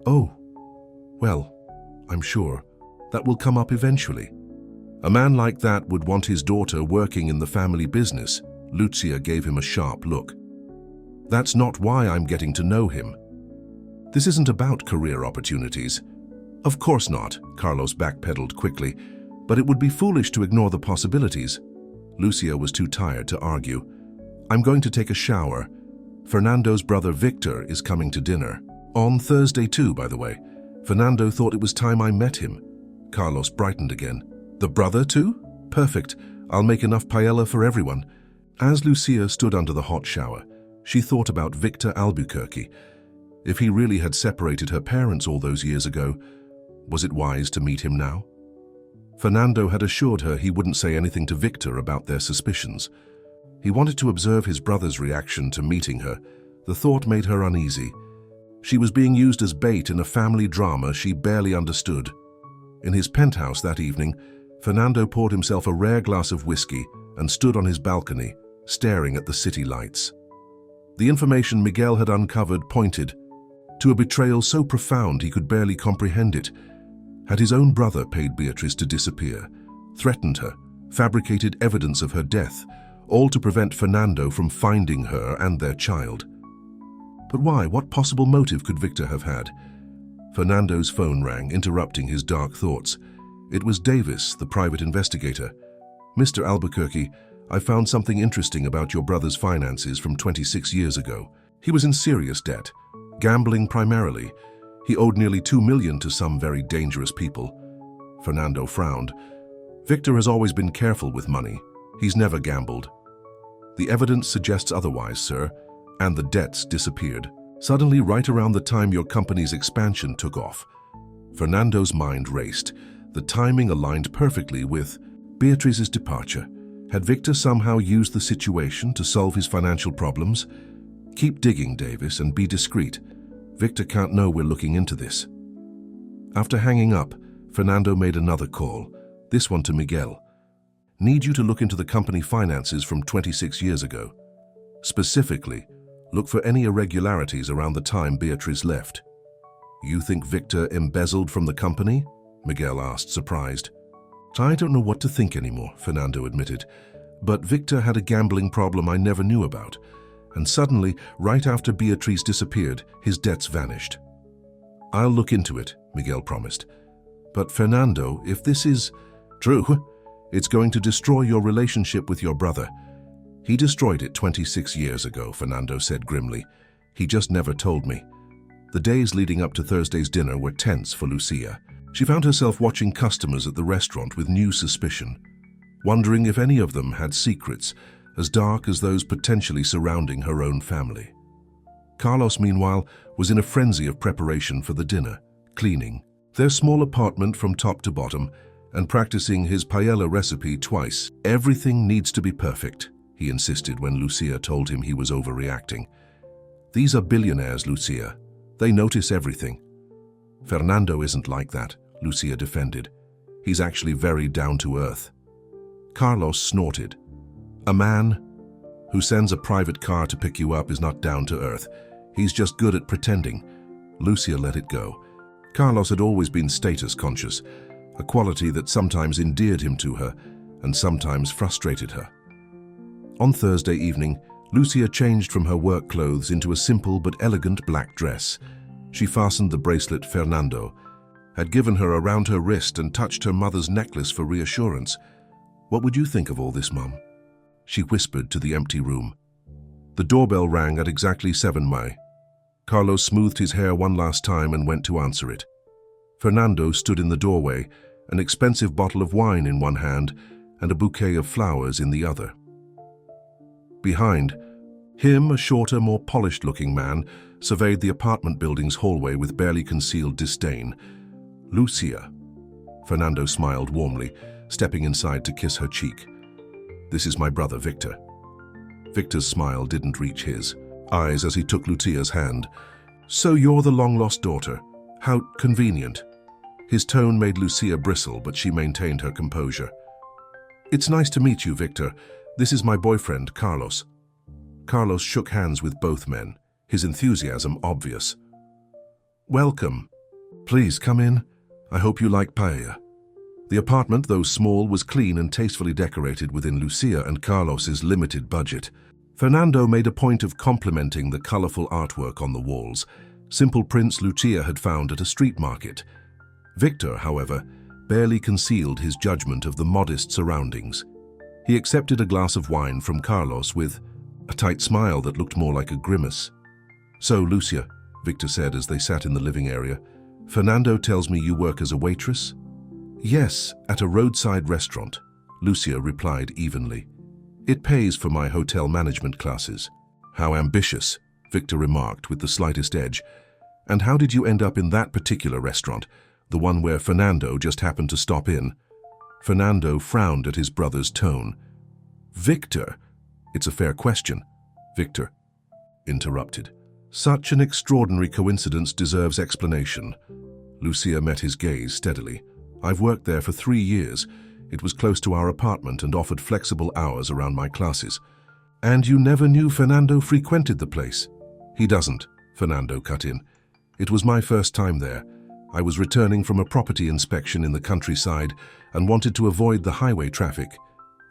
Oh, well, I'm sure. That will come up eventually. A man like that would want his daughter working in the family business. Lucia gave him a sharp look. That's not why I'm getting to know him. This isn't about career opportunities. Of course not, Carlos backpedaled quickly, but it would be foolish to ignore the possibilities. Lucia was too tired to argue. I'm going to take a shower. Fernando's brother Victor is coming to dinner. On Thursday too, by the way. Fernando thought it was time I met him. Carlos brightened again. The brother too? Perfect. I'll make enough paella for everyone. As Lucia stood under the hot shower, she thought about Victor Albuquerque. If he really had separated her parents all those years ago, was it wise to meet him now? Fernando had assured her he wouldn't say anything to Victor about their suspicions. He wanted to observe his brother's reaction to meeting her. The thought made her uneasy. She was being used as bait in a family drama she barely understood. In his penthouse that evening, Fernando poured himself a rare glass of whiskey and stood on his balcony, staring at the city lights. The information Miguel had uncovered pointed to a betrayal so profound he could barely comprehend it. Had his own brother paid Beatrice to disappear, threatened her, fabricated evidence of her death, all to prevent Fernando from finding her and their child. But why? What possible motive could Victor have had? Fernando's phone rang, interrupting his dark thoughts. It was Davis, the private investigator. Mr. Albuquerque, I found something interesting about your brother's finances from 26 years ago. He was in serious debt, gambling primarily. He owed nearly $2 million to some very dangerous people. Fernando frowned. Victor has always been careful with money. He's never gambled. The evidence suggests otherwise, sir, and the debts disappeared. Suddenly, right around the time your company's expansion took off. Fernando's mind raced. The timing aligned perfectly with Beatrice's departure. Had Victor somehow used the situation to solve his financial problems? Keep digging, Davis, and be discreet. Victor can't know we're looking into this. After hanging up, Fernando made another call, this one to Miguel. Need you to look into the company finances from 26 years ago. Specifically, look for any irregularities around the time Beatrice left. You think Victor embezzled from the company? Miguel asked, surprised. I don't know what to think anymore, Fernando admitted. But Victor had a gambling problem I never knew about. And suddenly, right after Beatrice disappeared, his debts vanished. I'll look into it, Miguel promised. But Fernando, if this is true, it's going to destroy your relationship with your brother. He destroyed it 26 years ago, Fernando said grimly. He just never told me. The days leading up to Thursday's dinner were tense for Lucia. She found herself watching customers at the restaurant with new suspicion, wondering if any of them had secrets as dark as those potentially surrounding her own family. Carlos, meanwhile, was in a frenzy of preparation for the dinner, cleaning their small apartment from top to bottom and practicing his paella recipe twice. Everything needs to be perfect, he insisted when Lucia told him he was overreacting. These are billionaires, Lucia. They notice everything. Fernando isn't like that, Lucia defended. He's actually very down to earth. Carlos snorted. A man Who sends a private car to pick you up is not down to earth. He's just good at pretending. Lucia let it go. Carlos had always been status conscious, a quality that sometimes endeared him to her and sometimes frustrated her. On Thursday evening, Lucia changed from her work clothes into a simple but elegant black dress. She fastened the bracelet Fernando had given her around her wrist and touched her mother's necklace for reassurance. "What would you think of all this, Mum?" she whispered to the empty room. The doorbell rang at exactly 7 May. Carlos smoothed his hair one last time and went to answer it. Fernando stood in the doorway, an expensive bottle of wine in one hand and a bouquet of flowers in the other. Behind him, a shorter, more polished-looking man surveyed the apartment building's hallway with barely concealed disdain. "Lucia." Fernando smiled warmly, stepping inside to kiss her cheek. "This is my brother, Victor." Victor's smile didn't reach his eyes as he took Lucia's hand. "So you're the long-lost daughter. How convenient." His tone made Lucia bristle, but she maintained her composure. "It's nice to meet you, Victor. This is my boyfriend, Carlos." Carlos shook hands with both men, his enthusiasm obvious. "Welcome. Please come in. I hope you like paella." The apartment, though small, was clean and tastefully decorated within Lucia and Carlos's limited budget. Fernando made a point of complimenting the colorful artwork on the walls, simple prints Lucia had found at a street market. Victor, however, barely concealed his judgment of the modest surroundings. He accepted a glass of wine from Carlos with a tight smile that looked more like a grimace. "So, Lucia," Victor said as they sat in the living area, "Fernando tells me you work as a waitress?" "Yes, at a roadside restaurant," Lucia replied evenly. "It pays for my hotel management classes." "How ambitious," Victor remarked with the slightest edge. "And how did you end up in that particular restaurant, the one where Fernando just happened to stop in?" Fernando frowned at his brother's tone. "Victor, it's a fair question." Victor interrupted. "Such an extraordinary coincidence deserves explanation." Lucia met his gaze steadily. "I've worked there for 3 years. It was close to our apartment and offered flexible hours around my classes." "And you never knew Fernando frequented the place?" "He doesn't," Fernando cut in. "It was my first time there. I was returning from a property inspection in the countryside and wanted to avoid the highway traffic."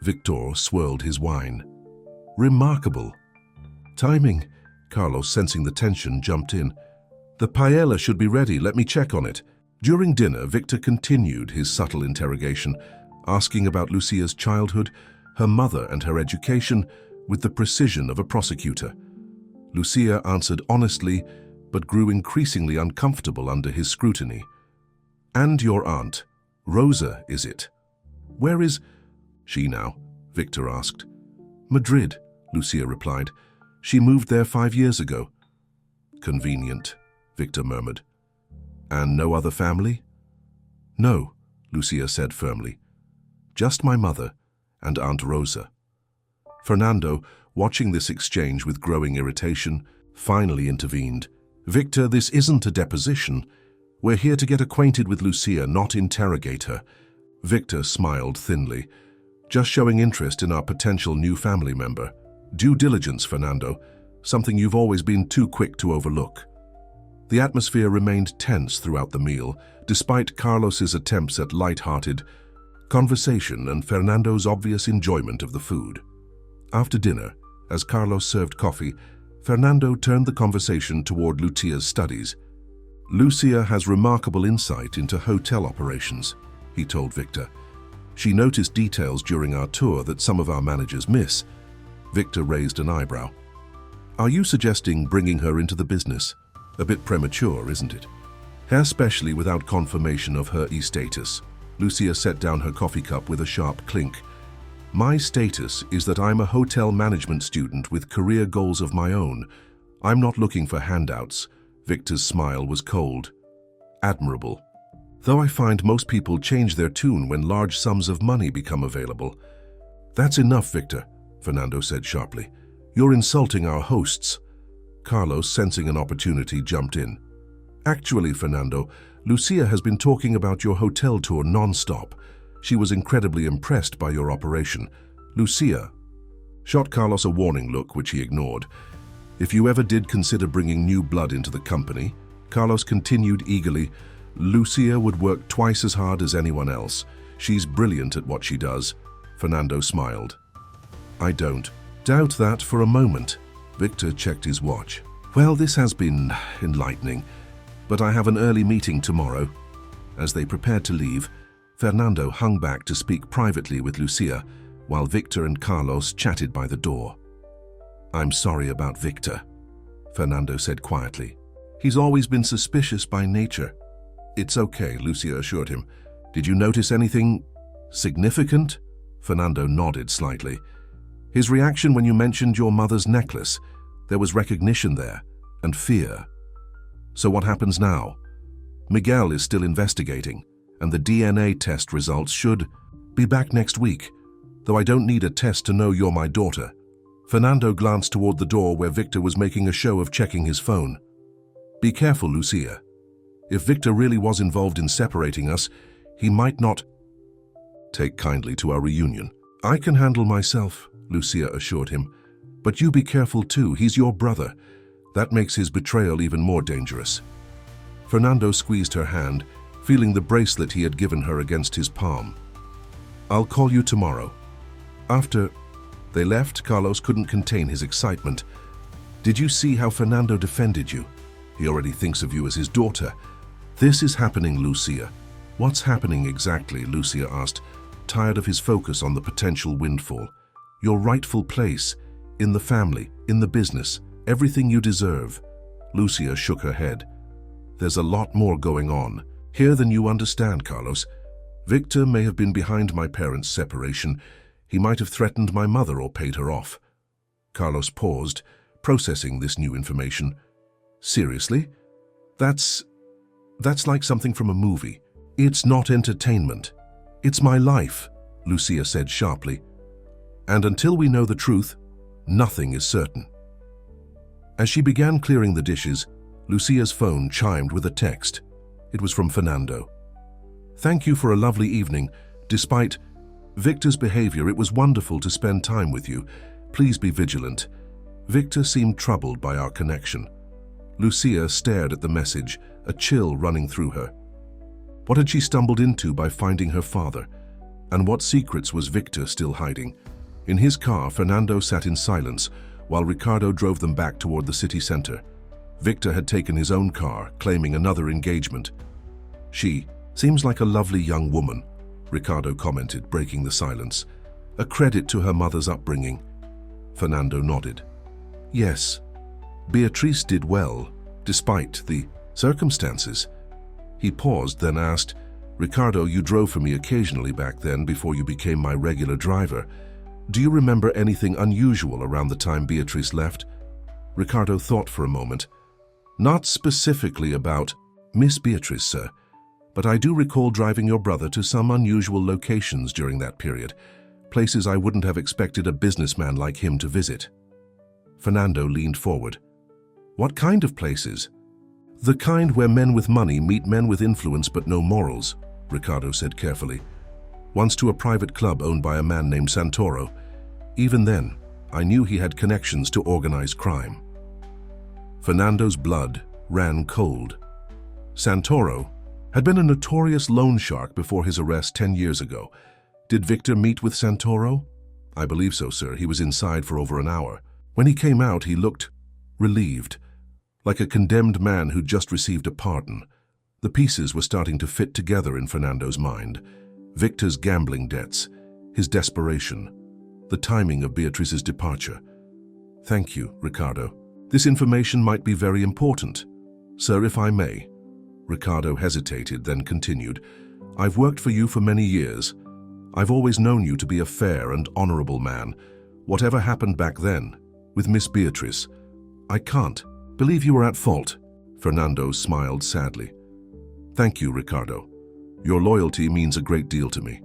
Victor swirled his wine. "Remarkable timing." Carlos, sensing the tension, jumped in. "The paella should be ready. Let me check on it." During dinner, Victor continued his subtle interrogation, asking about Lucia's childhood, her mother and her education, with the precision of a prosecutor. Lucia answered honestly, but grew increasingly uncomfortable under his scrutiny. "And your aunt, Rosa, is it? Where is she now?" Victor asked. "Madrid," Lucia replied. "She moved there 5 years ago." "Convenient," Victor murmured. "And no other family?" "No," Lucia said firmly. "Just my mother and Aunt Rosa." Fernando, watching this exchange with growing irritation, finally intervened. "Victor, this isn't a deposition. We're here to get acquainted with Lucia, not interrogate her." Victor smiled thinly. "Just showing interest in our potential new family member. Due diligence, Fernando, something you've always been too quick to overlook." The atmosphere remained tense throughout the meal, despite Carlos's attempts at light-hearted conversation and Fernando's obvious enjoyment of the food. After dinner, as Carlos served coffee, Fernando turned the conversation toward Lucia's studies. "Lucia has remarkable insight into hotel operations," he told Victor. "She noticed details during our tour that some of our managers miss." Victor raised an eyebrow. "Are you suggesting bringing her into the business? A bit premature, isn't it?" "Especially without confirmation of her e-status." Lucia set down her coffee cup with a sharp clink. "My status is that I'm a hotel management student with career goals of my own. I'm not looking for handouts." Victor's smile was cold. "Admirable. Though I find most people change their tune when large sums of money become available." "That's enough, Victor," Fernando said sharply. "You're insulting our hosts." Carlos, sensing an opportunity, jumped in. "Actually, Fernando, Lucia has been talking about your hotel tour non-stop. She was incredibly impressed by your operation." "Lucia," shot Carlos a warning look which he ignored. If you ever did consider bringing new blood into the company, Carlos continued eagerly, Lucia would work twice as hard as anyone else. She's brilliant at what she does. Fernando smiled. I don't doubt that for a moment. Victor checked his watch. Well, this has been enlightening, but I have an early meeting tomorrow. As they prepared to leave, Fernando hung back to speak privately with Lucia, while Victor and Carlos chatted by the door. I'm sorry about Victor, Fernando said quietly. He's always been suspicious by nature. It's okay, Lucia assured him. Did you notice anything significant? Fernando nodded slightly. His reaction when you mentioned your mother's necklace, there was recognition there, and fear. So what happens now? Miguel is still investigating, and the DNA test results should be back next week, though I don't need a test to know you're my daughter. Fernando glanced toward the door where Victor was making a show of checking his phone. Be careful, Lucia. If Victor really was involved in separating us, he might not take kindly to our reunion. I can handle myself, Lucia assured him. But you be careful too, he's your brother. That makes his betrayal even more dangerous. Fernando squeezed her hand, feeling the bracelet he had given her against his palm. I'll call you tomorrow. After they left, Carlos couldn't contain his excitement. Did you see how Fernando defended you? He already thinks of you as his daughter. This is happening, Lucia. What's happening exactly? Lucia asked, tired of his focus on the potential windfall. Your rightful place, in the family, in the business, everything you deserve. Lucia shook her head. There's a lot more going on here than you understand, Carlos. Victor may have been behind my parents' separation. He might have threatened my mother or paid her off. Carlos paused, processing this new information. Seriously? That's like something from a movie. It's not entertainment. It's my life, Lucia said sharply. And until we know the truth, nothing is certain. As she began clearing the dishes, Lucia's phone chimed with a text. It was from Fernando. Thank you for a lovely evening. Despite Victor's behavior, it was wonderful to spend time with you. Please be vigilant. Victor seemed troubled by our connection. Lucia stared at the message, a chill running through her. What had she stumbled into by finding her father? And what secrets was Victor still hiding? In his car, Fernando sat in silence, while Ricardo drove them back toward the city center. Victor had taken his own car, claiming another engagement. She seems like a lovely young woman, Ricardo commented, breaking the silence. A credit to her mother's upbringing. Fernando nodded. Yes, Beatrice did well, despite the circumstances. He paused, then asked, Ricardo, you drove for me occasionally back then before you became my regular driver. Do you remember anything unusual around the time Beatrice left? Ricardo thought for a moment. Not specifically about Miss Beatrice, sir, but I do recall driving your brother to some unusual locations during that period, places I wouldn't have expected a businessman like him to visit. Fernando leaned forward. What kind of places? The kind where men with money meet men with influence but no morals, Ricardo said carefully. Once to a private club owned by a man named Santoro. Even then, I knew he had connections to organized crime. Fernando's blood ran cold. Santoro had been a notorious loan shark before his arrest 10 years ago. Did Victor meet with Santoro? I believe so, sir. He was inside for over an hour. When he came out, he looked relieved, like a condemned man who'd just received a pardon. The pieces were starting to fit together in Fernando's mind. Victor's gambling debts, his desperation, the timing of Beatrice's departure. Thank you, Ricardo. This information might be very important. Sir, if I may. Ricardo hesitated, then continued. I've worked for you for many years. I've always known you to be a fair and honorable man. Whatever happened back then, with Miss Beatrice, I can't believe you were at fault. Fernando smiled sadly. Thank you, Ricardo. Your loyalty means a great deal to me.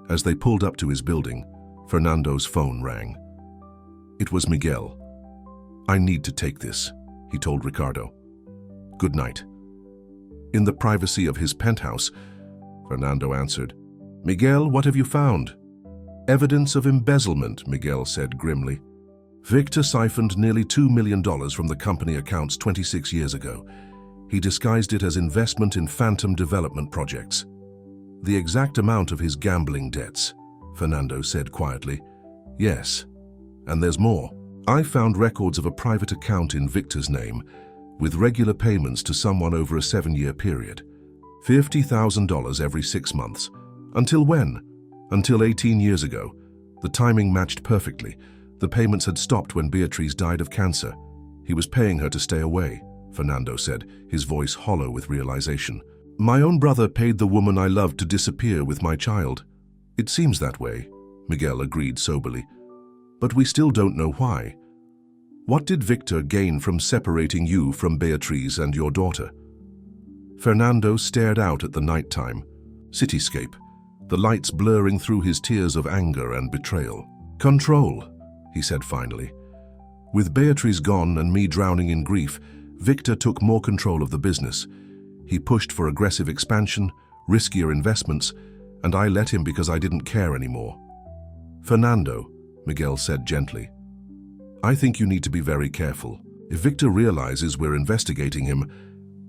As they pulled up to his building, Fernando's phone rang. It was Miguel. I need to take this, he told Ricardo. Good night. In the privacy of his penthouse, Fernando answered. Miguel, what have you found? Evidence of embezzlement, Miguel said grimly. Victor siphoned nearly $2 million from the company accounts 26 years ago. He disguised it as investment in phantom development projects. The exact amount of his gambling debts, Fernando said quietly. Yes, and there's more. I found records of a private account in Victor's name, with regular payments to someone over a 7-year period. $50,000 every 6 months. Until when? Until 18 years ago. The timing matched perfectly. The payments had stopped when Beatriz died of cancer. He was paying her to stay away, Fernando said, his voice hollow with realization. My own brother paid the woman I loved to disappear with my child. It seems that way, Miguel agreed soberly. But we still don't know why. What did Victor gain from separating you from Beatriz and your daughter? Fernando stared out at the nighttime cityscape, the lights blurring through his tears of anger and betrayal. Control, he said finally. With Beatriz gone and me drowning in grief, Victor took more control of the business. He pushed for aggressive expansion, riskier investments, and I let him because I didn't care anymore. Fernando, Miguel said gently, I think you need to be very careful. If Victor realizes we're investigating him,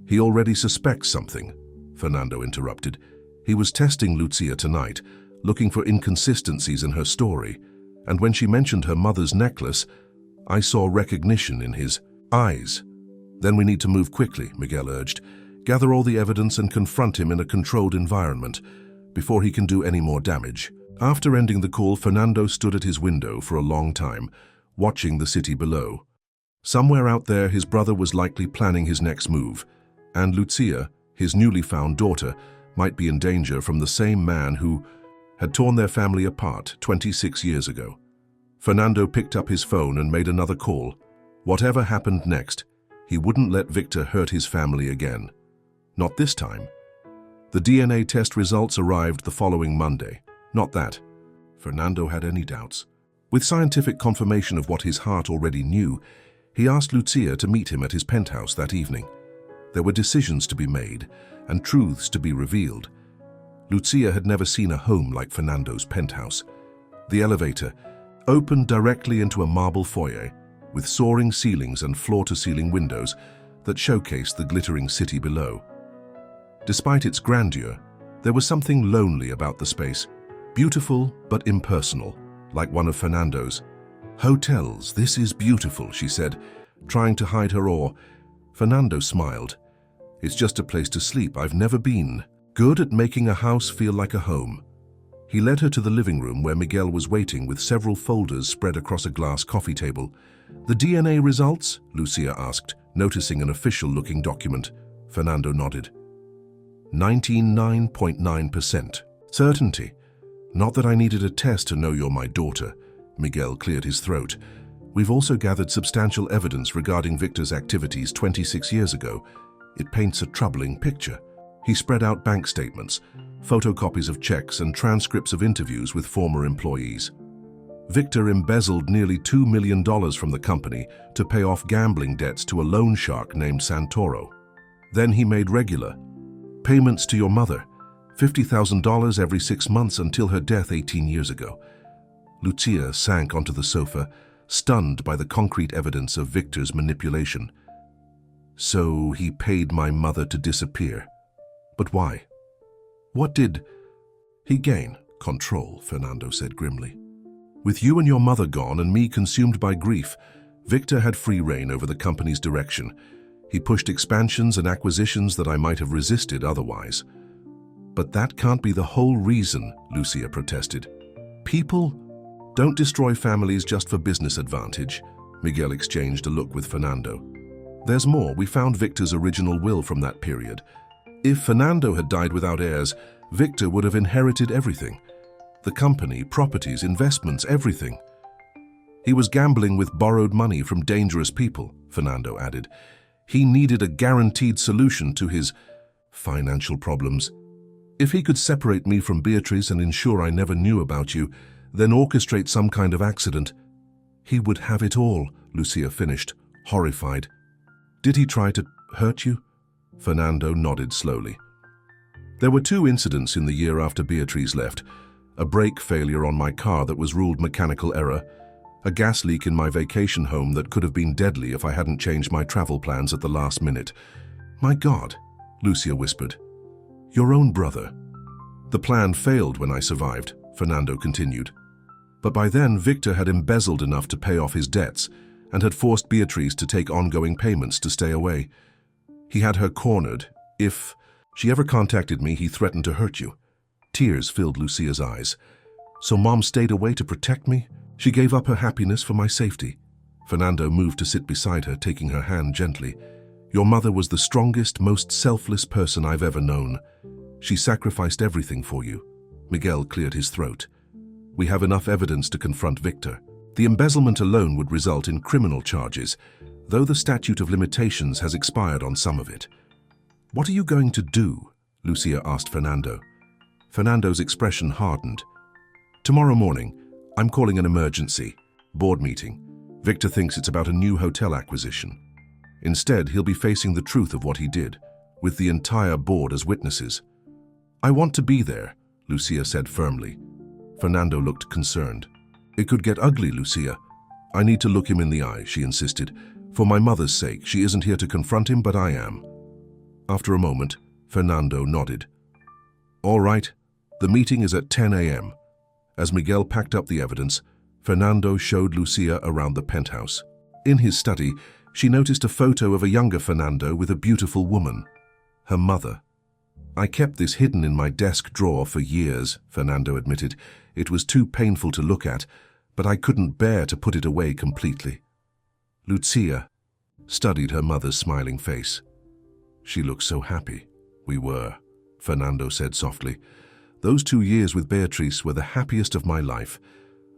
he already suspects something, Fernando interrupted. He was testing Lucia tonight, looking for inconsistencies in her story, and when she mentioned her mother's necklace, I saw recognition in his eyes. Then we need to move quickly, Miguel urged. Gather all the evidence and confront him in a controlled environment before he can do any more damage. After ending the call, Fernando stood at his window for a long time, watching the city below. Somewhere out there, his brother was likely planning his next move, and Lucia, his newly found daughter, might be in danger from the same man who had torn their family apart 26 years ago. Fernando picked up his phone and made another call. Whatever happened next, he wouldn't let Victor hurt his family again. Not this time. The DNA test results arrived the following Monday. Not that Fernando had any doubts. With scientific confirmation of what his heart already knew, he asked Lucia to meet him at his penthouse that evening. There were decisions to be made and truths to be revealed. Lucia had never seen a home like Fernando's penthouse. The elevator opened directly into a marble foyer with soaring ceilings and floor-to-ceiling windows that showcased the glittering city below. Despite its grandeur, there was something lonely about the space, beautiful but impersonal, like one of Fernando's. Hotels, this is beautiful, she said, trying to hide her awe. Fernando smiled. It's just a place to sleep. I've never been. Good at making a house feel like a home. He led her to the living room where Miguel was waiting with several folders spread across a glass coffee table. The DNA results? Lucia asked, noticing an official-looking document. Fernando nodded. 99.9%. Certainty. Not that I needed a test to know you're my daughter. Miguel cleared his throat. We've also gathered substantial evidence regarding Victor's activities 26 years ago. It paints a troubling picture. He spread out bank statements, photocopies of checks, and transcripts of interviews with former employees. Victor embezzled nearly $2 million from the company to pay off gambling debts to a loan shark named Santoro. Then he made regular payments to your mother, $50,000 every 6 months until her death 18 years ago. Lucia sank onto the sofa, stunned by the concrete evidence of Victor's manipulation. So he paid my mother to disappear. But why? What did he gain? Control, Fernando said grimly. With you and your mother gone and me consumed by grief, Victor had free rein over the company's direction. He pushed expansions and acquisitions that I might have resisted otherwise. But that can't be the whole reason, Lucia protested. People don't destroy families just for business advantage. Miguel exchanged a look with Fernando. There's more. We found Victor's original will from that period. If Fernando had died without heirs, Victor would have inherited everything. The company, properties, investments, everything. He was gambling with borrowed money from dangerous people, Fernando added. He needed a guaranteed solution to his financial problems. If he could separate me from Beatriz and ensure I never knew about you, then orchestrate some kind of accident, he would have it all, Lucia finished, horrified. Did he try to hurt you? Fernando nodded slowly. There were 2 incidents in the year after Beatriz left. a brake failure on my car that was ruled mechanical error, a gas leak in my vacation home that could have been deadly if I hadn't changed my travel plans at the last minute. My God, Lucia whispered. Your own brother. The plan failed when I survived, Fernando continued. But by then, Victor had embezzled enough to pay off his debts and had forced Beatrice to take ongoing payments to stay away. He had her cornered. If she ever contacted me, he threatened to hurt you. Tears filled Lucia's eyes. So Mom stayed away to protect me? She gave up her happiness for my safety. Fernando moved to sit beside her, taking her hand gently. Your mother was the strongest, most selfless person I've ever known. She sacrificed everything for you. Miguel cleared his throat. We have enough evidence to confront Victor. The embezzlement alone would result in criminal charges, though the statute of limitations has expired on some of it. What are you going to do? Lucia asked Fernando. Fernando's expression hardened. Tomorrow morning, I'm calling an emergency board meeting. Victor thinks it's about a new hotel acquisition. Instead, he'll be facing the truth of what he did, with the entire board as witnesses. I want to be there, Lucia said firmly. Fernando looked concerned. It could get ugly, Lucia. I need to look him in the eye, she insisted. For my mother's sake, she isn't here to confront him, but I am. After a moment, Fernando nodded. All right, the meeting is at 10 a.m. As Miguel packed up the evidence, Fernando showed Lucia around the penthouse. In his study, she noticed a photo of a younger Fernando with a beautiful woman, her mother. I kept this hidden in my desk drawer for years, Fernando admitted. It was too painful to look at, but I couldn't bear to put it away completely. Lucia studied her mother's smiling face. She looked so happy. We were, Fernando said softly. Those 2 years with Beatrice were the happiest of my life.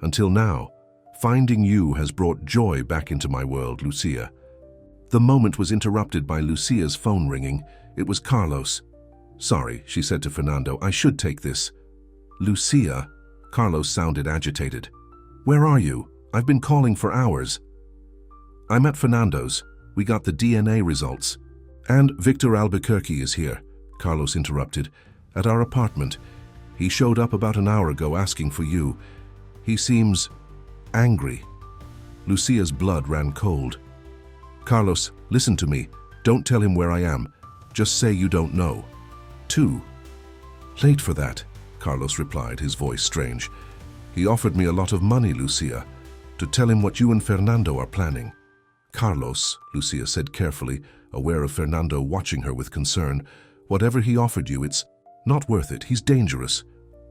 Until now, finding you has brought joy back into my world, Lucia. The moment was interrupted by Lucia's phone ringing. It was Carlos. Sorry, she said to Fernando, I should take this. Lucia, Carlos sounded agitated. Where are you? I've been calling for hours. I'm at Fernando's. We got the DNA results. And Victor Albuquerque is here, Carlos interrupted. At our apartment. He showed up about an hour ago asking for you. He seems angry. Lucia's blood ran cold. Carlos, listen to me. Don't tell him where I am. Just say you don't know. 2. Late for that, Carlos replied, his voice strange. He offered me a lot of money, Lucia, to tell him what you and Fernando are planning. Carlos, Lucia said carefully, aware of Fernando watching her with concern, whatever he offered you, it's not worth it. He's dangerous.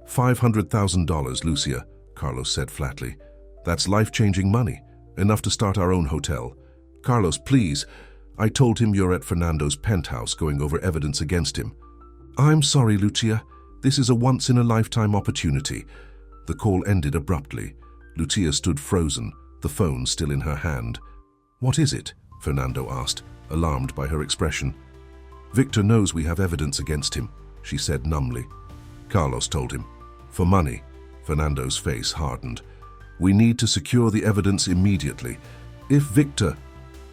$500,000, Lucia, Carlos said flatly. That's life-changing money, enough to start our own hotel. Carlos, please. I told him you're at Fernando's penthouse going over evidence against him. I'm sorry, Lucia. This is a once-in-a-lifetime opportunity. The call ended abruptly. Lucia stood frozen, the phone still in her hand. What is it? Fernando asked, alarmed by her expression. Victor knows we have evidence against him, she said numbly. Carlos told him. For money. Fernando's face hardened. We need to secure the evidence immediately. If Victor...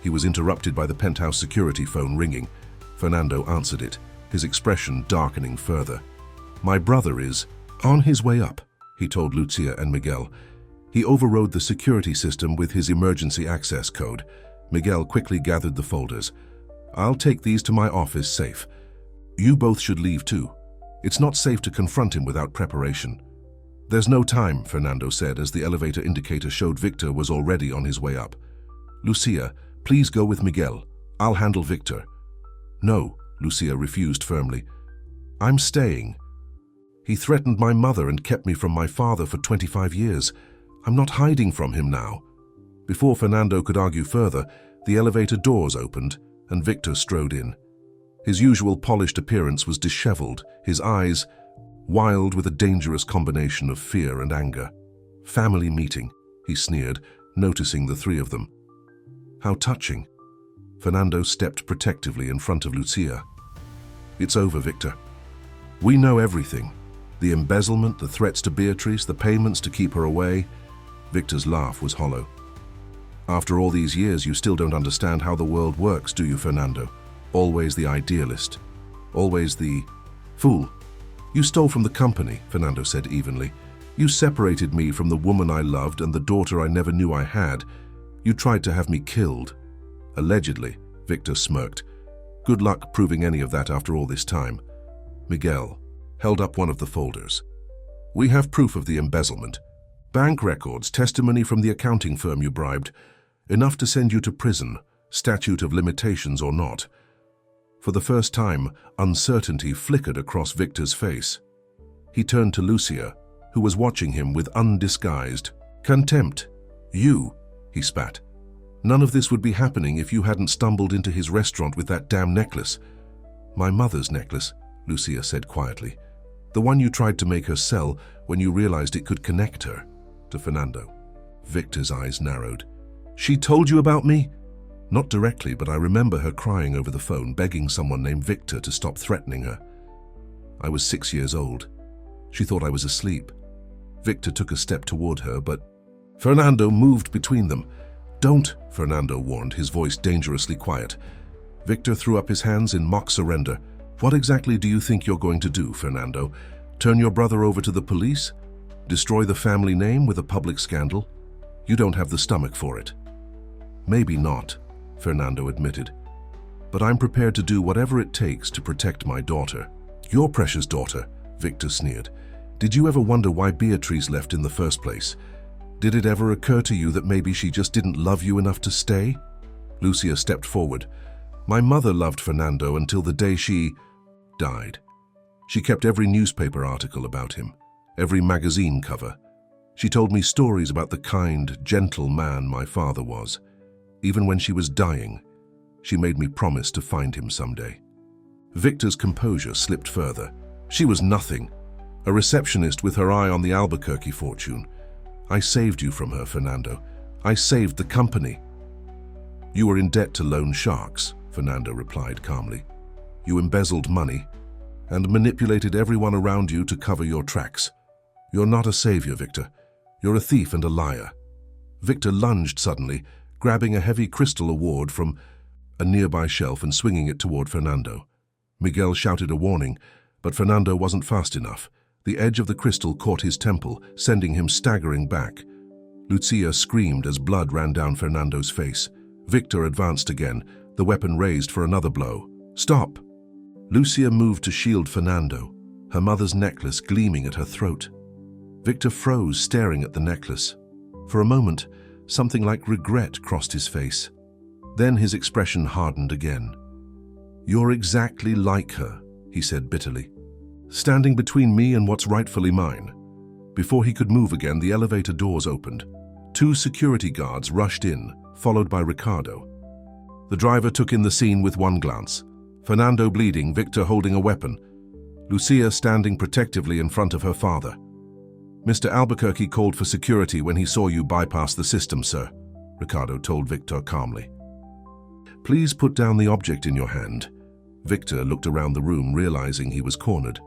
He was interrupted by the penthouse security phone ringing. Fernando answered it, his expression darkening further. My brother is on his way up, he told Lucia and Miguel. He overrode the security system with his emergency access code. Miguel quickly gathered the folders. I'll take these to my office safe. You both should leave too. It's not safe to confront him without preparation. There's no time, Fernando said as the elevator indicator showed Victor was already on his way up. Lucia, please go with Miguel. I'll handle Victor. No, Lucia refused firmly. I'm staying. He threatened my mother and kept me from my father for 25 years. I'm not hiding from him now. Before Fernando could argue further, the elevator doors opened and Victor strode in. His usual polished appearance was disheveled, his eyes wild with a dangerous combination of fear and anger. Family meeting, he sneered, noticing the 3 of them. How touching. Fernando stepped protectively in front of Lucia. It's over, Victor. We know everything. The embezzlement, the threats to Beatrice, the payments to keep her away. Victor's laugh was hollow. After all these years, you still don't understand how the world works, do you, Fernando? Always the idealist. Always the fool. You stole from the company, Fernando said evenly. You separated me from the woman I loved and the daughter I never knew I had. You tried to have me killed." "Allegedly," Victor smirked. "Good luck proving any of that after all this time." Miguel held up one of the folders. "We have proof of the embezzlement. Bank records, testimony from the accounting firm you bribed. Enough to send you to prison, statute of limitations or not." For the first time, uncertainty flickered across Victor's face. He turned to Lucia, who was watching him with undisguised contempt. "You," he spat. "None of this would be happening if you hadn't stumbled into his restaurant with that damn necklace." "My mother's necklace," Lucia said quietly. "The one you tried to make her sell when you realized it could connect her to Fernando." Victor's eyes narrowed. "She told you about me?" "Not directly, but I remember her crying over the phone, begging someone named Victor to stop threatening her. I was 6 years old. She thought I was asleep." Victor took a step toward her, but Fernando moved between them. "Don't," Fernando warned, his voice dangerously quiet. Victor threw up his hands in mock surrender. "What exactly do you think you're going to do, Fernando? Turn your brother over to the police? Destroy the family name with a public scandal? You don't have the stomach for it." "Maybe not," Fernando admitted. "But I'm prepared to do whatever it takes to protect my daughter." "Your precious daughter," Victor sneered. "Did you ever wonder why Beatrice left in the first place? Did it ever occur to you that maybe she just didn't love you enough to stay?" Lucia stepped forward. "My mother loved Fernando until the day she died. She kept every newspaper article about him, every magazine cover. She told me stories about the kind, gentle man my father was. Even when she was dying, she made me promise to find him someday." Victor's composure slipped further. "She was nothing. A receptionist with her eye on the Albuquerque fortune. I saved you from her, Fernando. I saved the company." "You were in debt to loan sharks," Fernando replied calmly. "You embezzled money and manipulated everyone around you to cover your tracks. You're not a savior, Victor. You're a thief and a liar." Victor lunged suddenly, grabbing a heavy crystal award from a nearby shelf and swinging it toward Fernando. Miguel shouted a warning, but Fernando wasn't fast enough. The edge of the crystal caught his temple, sending him staggering back. Lucia screamed as blood ran down Fernando's face. Victor advanced again, the weapon raised for another blow. "Stop!" Lucia moved to shield Fernando, her mother's necklace gleaming at her throat. Victor froze, staring at the necklace. For a moment, something like regret crossed his face. Then his expression hardened again. "You're exactly like her," he said bitterly, "standing between me and what's rightfully mine." Before he could move again, the elevator doors opened. 2 security guards rushed in, followed by Ricardo. The driver took in the scene with one glance. Fernando bleeding, Victor holding a weapon, Lucia standing protectively in front of her father. "Mr. Albuquerque called for security when he saw you bypass the system, sir," Ricardo told Victor calmly. "Please put down the object in your hand." Victor looked around the room, realizing he was cornered.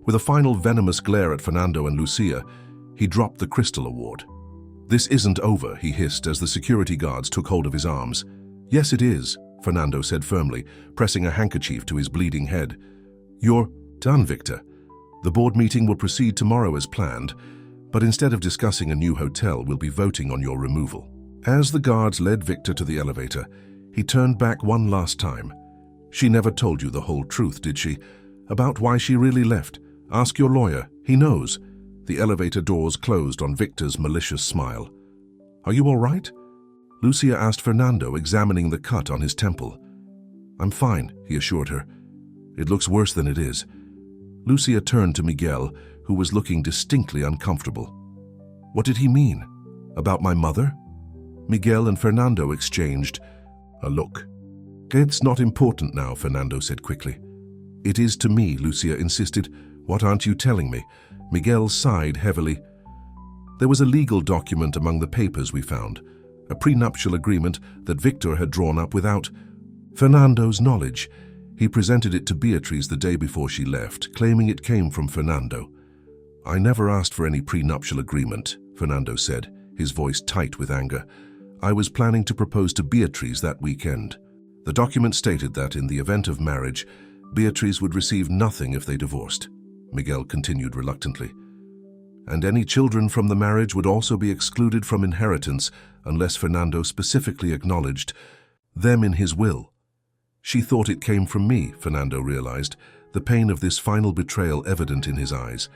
With a final venomous glare at Fernando and Lucia, he dropped the crystal award. "This isn't over," he hissed as the security guards took hold of his arms. "Yes, it is," Fernando said firmly, pressing a handkerchief to his bleeding head. "You're done, Victor. The board meeting will proceed tomorrow as planned, but instead of discussing a new hotel, we'll be voting on your removal." As the guards led Victor to the elevator, he turned back one last time. "She never told you the whole truth, did she? About why she really left? Ask your lawyer. He knows." The elevator doors closed on Victor's malicious smile. "Are you all right?" Lucia asked Fernando, examining the cut on his temple. "I'm fine," he assured her. "It looks worse than it is." Lucia turned to Miguel, who was looking distinctly uncomfortable. "What did he mean? About my mother?" Miguel and Fernando exchanged a look. "It's not important now," Fernando said quickly. "It is to me," Lucia insisted. "What aren't you telling me?" Miguel sighed heavily. "There was a legal document among the papers we found, a prenuptial agreement that Victor had drawn up without Fernando's knowledge. He presented it to Beatrice the day before she left, claiming it came from Fernando. I never asked for any prenuptial agreement, Fernando said, his voice tight with anger. I was planning to propose to Beatrice that weekend. The document stated that in the event of marriage, Beatrice would receive nothing if they divorced. Miguel continued reluctantly. and any children from the marriage would also be excluded from inheritance unless Fernando specifically acknowledged them in his will. She thought it came from me, Fernando realized, the pain of this final betrayal evident in his eyes.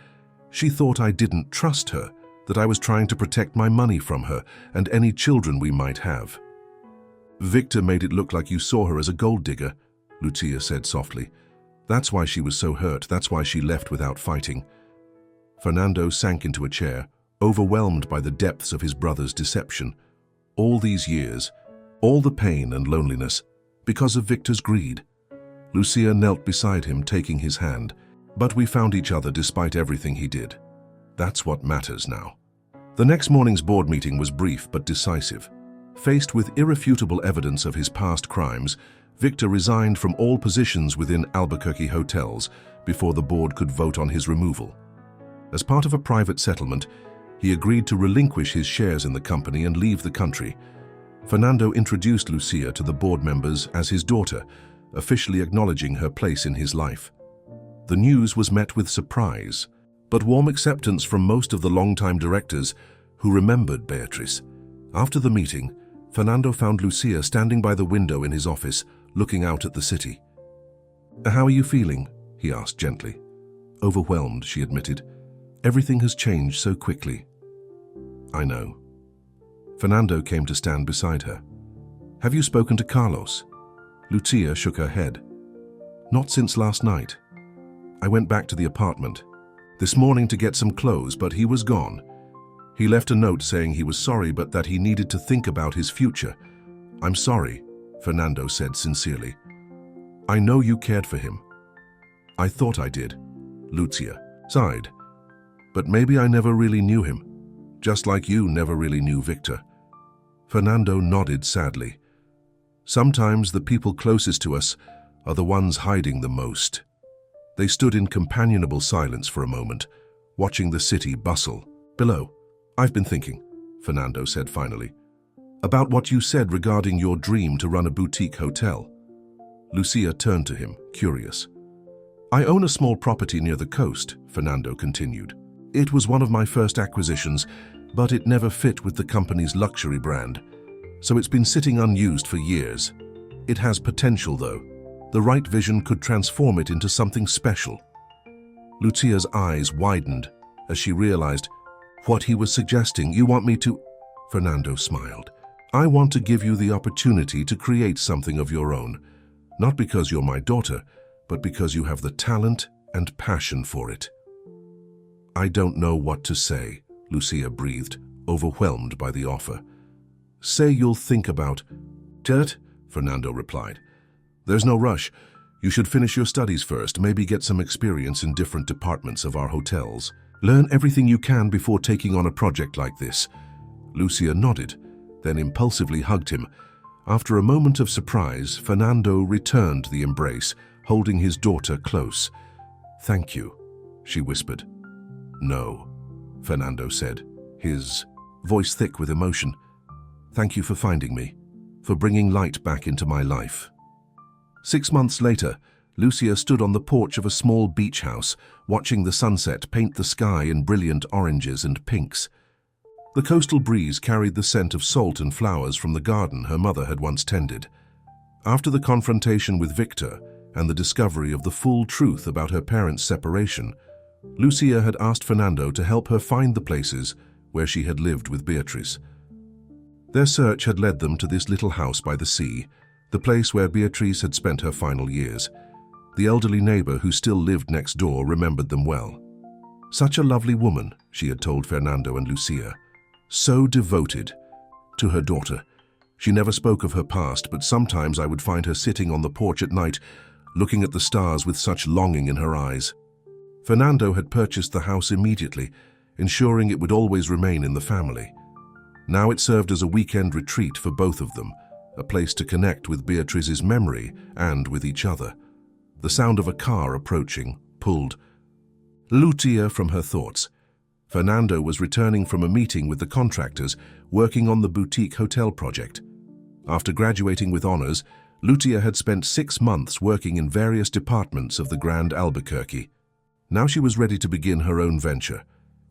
She thought I didn't trust her, that I was trying to protect my money from her and any children we might have. Victor made it look like you saw her as a gold digger, Lucia said softly. That's why she was so hurt, that's why she left without fighting. Fernando sank into a chair, overwhelmed by the depths of his brother's deception. All these years, all the pain and loneliness, because of Victor's greed. Lucia knelt beside him, taking his hand. But we found each other despite everything he did. That's what matters now. The next morning's board meeting was brief but decisive. Faced with irrefutable evidence of his past crimes, Victor resigned from all positions within Albuquerque hotels before the board could vote on his removal. As part of a private settlement, he agreed to relinquish his shares in the company and leave the country. Fernando introduced Lucia to the board members as his daughter, officially acknowledging her place in his life. The news was met with surprise, but warm acceptance from most of the longtime directors who remembered Beatrice. After the meeting, Fernando found Lucia standing by the window in his office, looking out at the city. "How are you feeling?" he asked gently. "Overwhelmed," she admitted. "Everything has changed so quickly." "I know." Fernando came to stand beside her. "Have you spoken to Carlos?" Lucia shook her head. "Not since last night. I went back to the apartment this morning to get some clothes, but he was gone. He left a note saying he was sorry, but that he needed to think about his future." "I'm sorry," Fernando said sincerely. "I know you cared for him." "I thought I did," Lucia sighed. "But maybe I never really knew him, just like you never really knew Victor." Fernando nodded sadly. "Sometimes the people closest to us are the ones hiding the most." They stood in companionable silence for a moment, watching the city bustle. "Below, I've been thinking," Fernando said finally, "about what you said regarding your dream to run a boutique hotel." Lucia turned to him, curious. "I own a small property near the coast," Fernando continued. "It was one of my first acquisitions, but it never fit with the company's luxury brand, so it's been sitting unused for years. It has potential, though. The right vision could transform it into something special." Lucia's eyes widened as she realized what he was suggesting. "You want me to—" Fernando smiled. "I want to give you the opportunity to create something of your own, not because you're my daughter, but because you have the talent and passion for it." "I don't know what to say," Lucia breathed, overwhelmed by the offer. "Say you'll think about it," Fernando replied. "There's no rush. You should finish your studies first, maybe get some experience in different departments of our hotels. Learn everything you can before taking on a project like this." Lucia nodded, then impulsively hugged him. After a moment of surprise, Fernando returned the embrace, holding his daughter close. "Thank you," she whispered. "No," Fernando said, his voice thick with emotion. "Thank you for finding me, for bringing light back into my life." 6 months later, Lucia stood on the porch of a small beach house, watching the sunset paint the sky in brilliant oranges and pinks. The coastal breeze carried the scent of salt and flowers from the garden her mother had once tended. After the confrontation with Victor and the discovery of the full truth about her parents' separation, Lucia had asked Fernando to help her find the places where she had lived with Beatrice. Their search had led them to this little house by the sea, the place where Beatrice had spent her final years. The elderly neighbor who still lived next door remembered them well. "Such a lovely woman," she had told Fernando and Lucia. "So devoted to her daughter. She never spoke of her past, but sometimes I would find her sitting on the porch at night, looking at the stars with such longing in her eyes." Fernando had purchased the house immediately, ensuring it would always remain in the family. Now it served as a weekend retreat for both of them, a place to connect with Beatrice's memory and with each other. The sound of a car approaching pulled Lucia from her thoughts. Fernando was returning from a meeting with the contractors working on the boutique hotel project. After graduating with honors, Lucia had spent 6 months working in various departments of the Grand Albuquerque. Now she was ready to begin her own venture,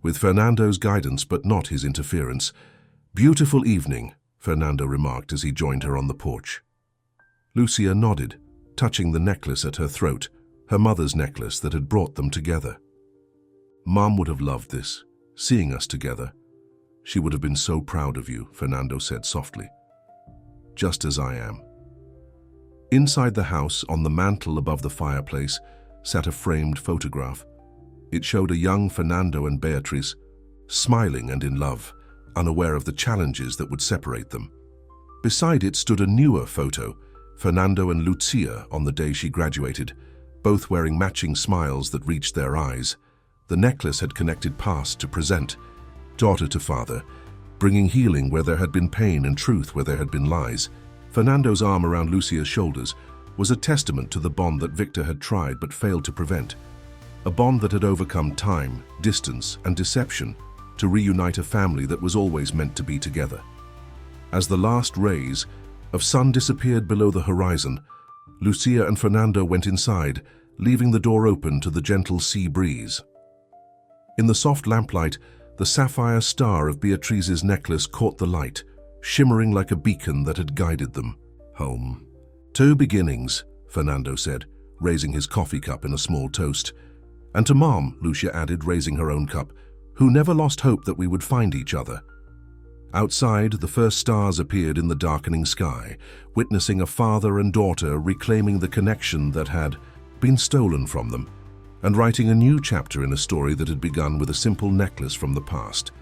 with Fernando's guidance but not his interference. "Beautiful evening," Fernando remarked as he joined her on the porch. Lucia nodded, touching the necklace at her throat, her mother's necklace that had brought them together. "Mom would have loved this, seeing us together. She would have been so proud of you," Fernando said softly. "Just as I am." Inside the house, on the mantel above the fireplace, sat a framed photograph. It showed a young Fernando and Beatriz, smiling and in love, unaware of the challenges that would separate them. Beside it stood a newer photo, Fernando and Lucia on the day she graduated, both wearing matching smiles that reached their eyes. The necklace had connected past to present, daughter to father, bringing healing where there had been pain and truth where there had been lies. Fernando's arm around Lucia's shoulders was a testament to the bond that Victor had tried but failed to prevent, a bond that had overcome time, distance, and deception to reunite a family that was always meant to be together. As the last rays of sun disappeared below the horizon, Lucia and Fernando went inside, leaving the door open to the gentle sea breeze. In the soft lamplight, the sapphire star of Beatriz's necklace caught the light, shimmering like a beacon that had guided them home. "Two beginnings," Fernando said, raising his coffee cup in a small toast. "And to Mom," Lucia added, raising her own cup, "who never lost hope that we would find each other." Outside, the first stars appeared in the darkening sky, witnessing a father and daughter reclaiming the connection that had been stolen from them, and writing a new chapter in a story that had begun with a simple necklace from the past.